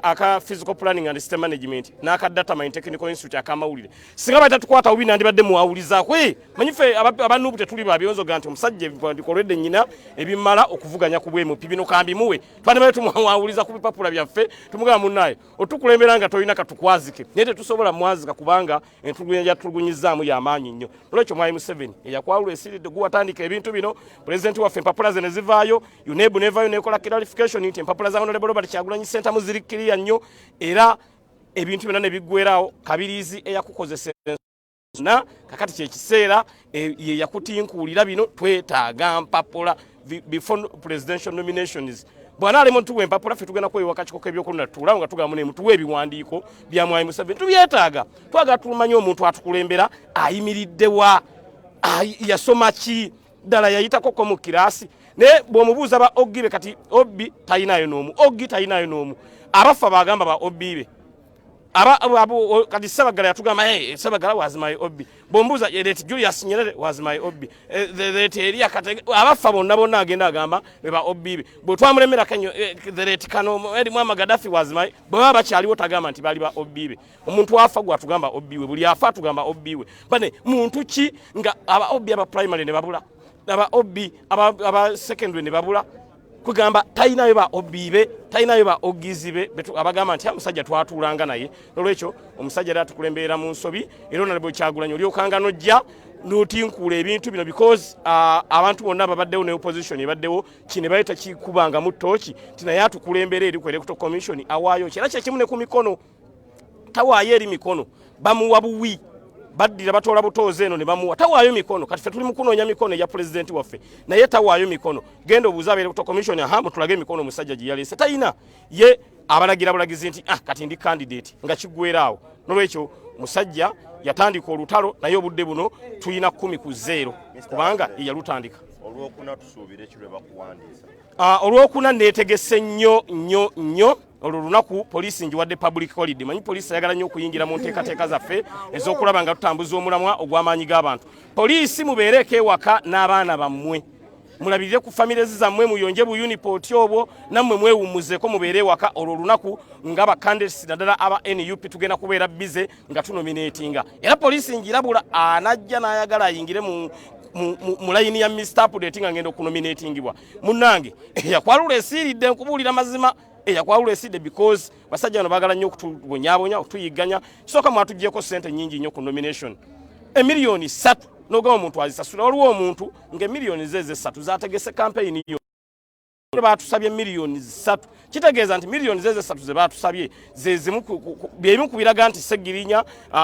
aka physical planning and system management n'aka data mine technical institute akamawulire singa bayita tukwata bubi nandibadde muwawulizaako manyi ffe abanubu tetuli babiyonzoga nti omusajja ebikolredde nyina ebimala okuvuganya ku bwemupi bino kambimuwe twandibadde tumuwawuliza ku bipapula byaffe tumugamba munnaye otukulembera nga tolina katukwazike naye tetusobola mwazika kubanga entulugunya gyatulugunyizaamu y'amaanyi nnyo olwekyo Mwai Museveni eyakwawula esiridde guwatandika ebintu bino pulezidenti waffe empapula ze ne zivaayo UNEB nevayo nekola clarification nti empapula za Honorable Robert Kyagulanyi Center muzirikkiriya nnyo era ebintu byonna ne biggwerawo kabiriizi eyakukozesa na kakati kyekiseera ye yakutinkuulira bino twetaaga mpapula before presidential nominations bw'anaalimu ntuwa empapula ffe tugenda kwewaka kikoko ebyokulonda tuulawo nga tugamba ne mutuwa ebiwandiiko bya Mwai Museveni tubyetaaga twagala tumanye omuntu atukulembera ayimiriddewa yasoma ki ddala yayitako mu kiraasi naye bw'omubuuza ba Ogibe kati Obi talinayo n'omu abafa bagamba ba Obibe kati Ssebaggala yatugamba Ssebaggala was my Obi bombuuza Leti Julius Nyerere was my Obi Leti Elia Katege abafa bonna agenda agamba be ba Obibe bwe twamulemera kanyo Leti Kano eri Muammar Gaddafi was my bwe bakyaliwo tagamba nti bali ba Obibe omuntu afa gwa tugamba Obiwe buli afa tugamba Obiwe bane muntu ki nga aba Obi aba primary ne babula aba Obi aba secondary ne babula kugamba talinayo ba Obibe talinayo ba Ogizibe betu abagamba nti omusajja twatuulanga naye olwekyo omusajja era tukulembera mu nsobi era Honorable Kyagulanyi olyokanga nojja n'otinkuula ebintu bino because abantu bonna babaddewo ne opposition ebaddewo kine bayita kikubanga mu ttooki tinaye atukulembera eri ku electoral commission awaayo era kyekimu ne ku mikono tawaayo eri mikono bamuwa buwi baddira batoola butoozi eno ne bamuwa tawaayo mikono kati ffe tuli mu kunoonya mikono ya pulezidenti waffe naye tawaayo mikono genda obuuza abeere ku commission tulage emikono omusajja gye yaleese talina ye abalagira bulagizi nti kati ndi candidate nga kiggweeraawo nolwekyo musajja yatandika olutalo naye obudde buno tulina 10-0 kubanga yalutandika olwokuna tusuubire kirwe bakuwandiisa olwokuna neetegese nnyo olwo lunaku poliisi njiwadde public holiday manyi poliisi ayagala nnyo okuyingira mu nteekateeka zaffe ez'okulaba nga tutambuza omulamwa ogw'amaanyi g'abantu poliisi mubeereeko ewaka n'abaana bammwe mulabirire ku famire zammwe muyonje bu uniport obwo nammwe mwewummuzeeko mubeere ewaka olwo lunaku nga bacandidates naddala aba NUP tugenda kubeera bize nga tunominatinga era poliisi njirabula anajja n'ayagala ayingire mu layini ya Mr. Update nga ngenda okunominatingibwa munnange yakwalula esiiridde nkubuulira mazima eyakwalula esiiridde because basajja bano baagala nnyo okutubonyaabonya okutuyiganya kisooka mwatuggyeko ssente nnyingi nnyo ku nomination emiliyoni 3 n'ogamba omuntu azisasula waliwo omuntu ng'emiliyoni ze 3 zategese campaign yo batusabye miliyoni 3 kitegeeza nti miliyoni ze 3 ze batusabye byebimu ku biraga nti Ssegirinya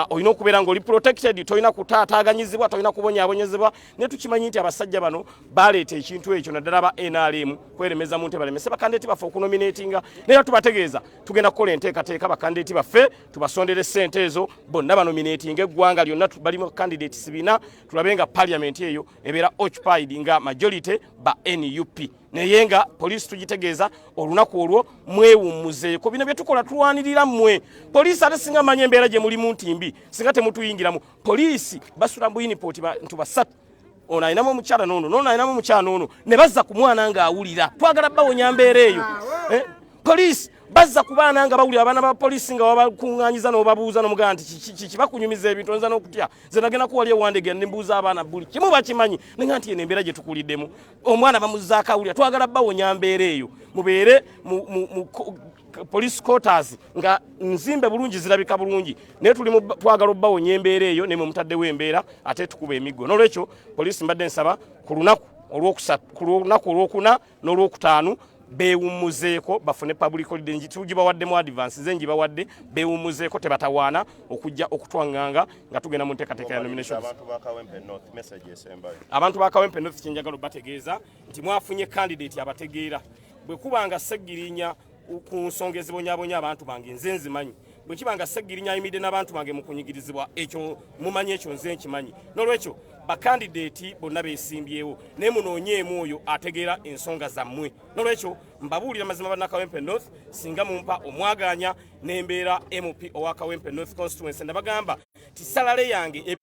olina okubeera ng'oli protected tolina kutaataaganyizibwa tolina kubonyaabonyezebwa ne tukimanyi nti abasajja bano baleeta ekintu ekyo naddala ba NRM kweremeza mu nte balemese bakandidati baffe okunominatinga naye tubategeeza tugenda kukola enteekateeka bakandidati baffe tubasondere ssente ezo bonna banominatinga eggwanga lyonna balimu candidates 4 tulabe nga parliament eyo ebeera occupied nga majority ba NUP naye nga poliisi tugitegeeza olunaku olwo mwewummuzeeko bino bye tukola tulwanirira mmwe poliisi ate singa manya embeera gye mulimu nti mbi singa temutuyingiramu poliisi basula mu uniport ntu basatu ono ayinamu omukyala n'ono ayinamu omukyala n'ono ne bazza ku mwana ng'awulira twagala bawonya mbeera eyo poliisi bazza ku baana nga bawulira abaana ba poliisi nga babakuŋŋaanyiza n'obabuuza n'omugamba nti kiki bakunyumiza ebintu nza n'okutya ze nagenda kuwali ewandege ne mbuuza abaana buli kimu bakimanyi nenga nti eno embeera gye tukuliddemu omwana bamuzzaako awulira twagala bawonya mbeera eyo mubeere mu police quarters nga nzimbe bulungi zirabika bulungi naye twagala obbawonya embeera eyo ne mutaddewo embeera ate tukuba emiggo n'olwekyo poliisi mbadde nsaba ku lunaku olwokuna n'olwokutaano beewummuzeeko bafune public holiday tugibawaddemu advance ze njibawadde beewummuzeeko tebatawaana okujja okutwanganga nga tugenda mu nteekateeka ya nominations abantu ba Kawempe North kyenjagala obategeeza nti mwafunye candidate abategeera bwe kubanga Ssegirinya ku nsonga ezibonyaabonya abantu bange nze nzimanyi bwe kibanga Ssegirinya ayimiridde n'abantu bange mu kunyigirizibwa ekyo mumanyi ekyo nze nkimanyi n'olwekyo bakandidati bonna beesimbyewo naye munoonyeemu oyo ategeera ensonga zammwe n'olwekyo mbabuulira mazima banna Kawempe North singa mumpa omwaganya n'embeera MP owa Kawempe North constituency ndabagamba ti salale yange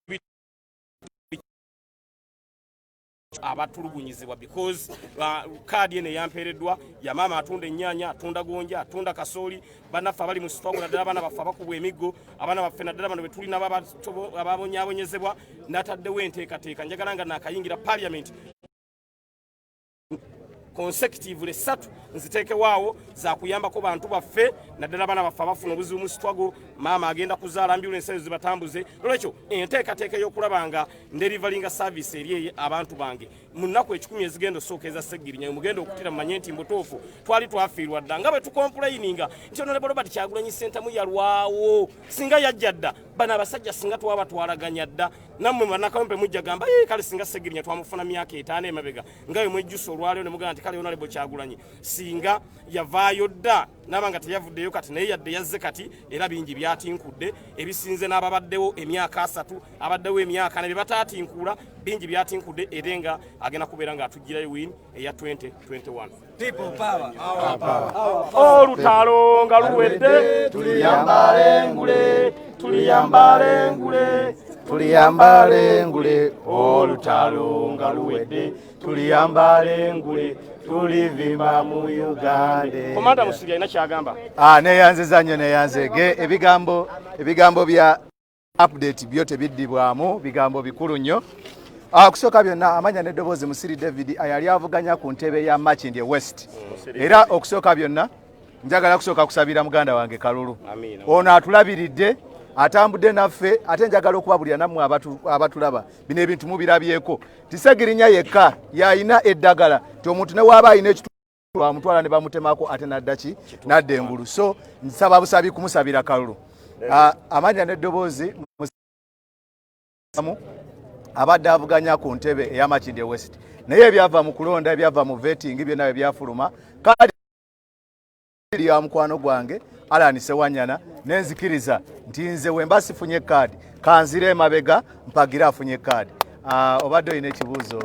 abatulugunyizibwa because kaadi ene yampeereddwa ya maama atunda ennyaanya atunda gonja atunda kasooli bannaffe abali mu sitwago naddala abaana baffe abakubwa emiggo abaana baffe naddala bano be tulina ababonyaabonyezebwa n'ataddewo enteekateeka njagala nga naakayingira parliament consecutively 3 nziteekewaawo zakuyambako bantu baffe naddala abaana baffe abafuna obuzibu mu sitwago maama agenda kuzaala ambulance ezo zibatambuze olwekyo enteekateeka y'okulaba nga nderivalinga service eri abantu bange mu nnaku 10 ezigenda osooka eza Ssegirinya mugenda okutira mumanye nti mbutuufu twali twafiirwa dda nga bwe tukomplaininga nti Honorable Robert Kyagulanyi Ssentamu yalwawo singa yajja dda bano abasajja singa twabatwalaganya dda nammwe bannakawempe mujja gamba kale singa Ssegirinya twamufuna myaka 5 emabega nga bwe mwejjusa olwaleero ne mugamba nti kale Honorable Kyagulanyi singa yavaayo dda nabanga teyavuddeyo kati naye yadde yazze kati era bingi byatinkudde ebisinze n'ababaddewo emyaka 3 abaddewo emyaka 4 bataatinkula bingi byatinkudde era nga agenda kubeera nga atugirayo win eya 2021 People power. Olutalo nga luwedde tuliyambale ngule olutalo nga luwedde tuliyambale ngule tulivimba mu Uganda. Komanda Musiri alina kyagamba. Neyanziza nnyo neyanzege ebigambo bya update byo tebiddibwamu bigambo bikulu nnyo. Kusooka byonna amanya n'eddoboozi Musiri David ayali avuganya ku ntebe ya Makindye West. Era okusooka byonna njagala kusooka kusabira muganda wange Kalulu. Ono atulabiridde atambudde naffe ate njagala okubabulira nammwe abatulaba bino ebintu mubirabyeko Ssegirinya yekka yayina eddagala ti omuntu ne waaba ayina ekitu bamutwala ne bamutemako ate naddaki nadda engulu so nsaba busabi kumusabira Kalulu. Amanya n'eddoboozi abadde avuganya ku ntebe eya Makindye West naye ebyava mu kulonda ebyava mu vetting byonna byafuluma kadi ya mukwano gwange Alan Sewanyana nenzikiriza nti nze wemba sifunye kadi kanzire emabega mpagira afunye kadi. Obadde olina ekibuuzo?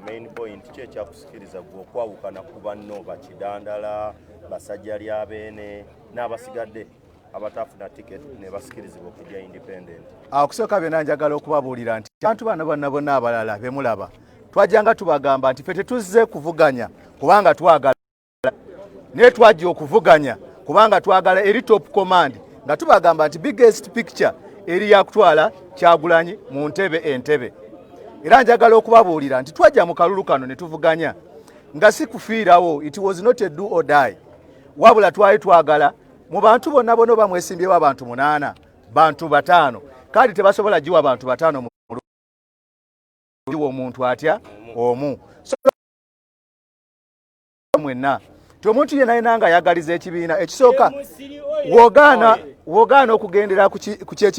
main point kye kyakusikiriza gwe okwawukana ku banno bakidandala basajja lyabeene n'abasigadde abatafuna ticket ne basikirizibwa okujja independent. Okusooka byonna njagala okubabuulira nti abantu bano bonna abalala bemulaba twajjanga tubagamba nti ffe tetuzze kuvuganya kubanga twagala naye twajja okuvuganya kubanga twagala eri top command nga tubagamba nti biggest picture eri yakutwala Kyagulanyi mu entebe. Era njagala okubabuulira nti twajja mu kalulu kano ne tuvuganya nga si kufiirawo, it was not a do or die, wabula twali twagala mu bantu bonna bamwesimbyewo abantu 8 bantu 5 kadi tebasobola jiwa abantu 5 omuntu atya omu mwenna ti omuntu yenna nga ayagaliza ekibiina ekisooka wogaana okugendera ku kyekibiina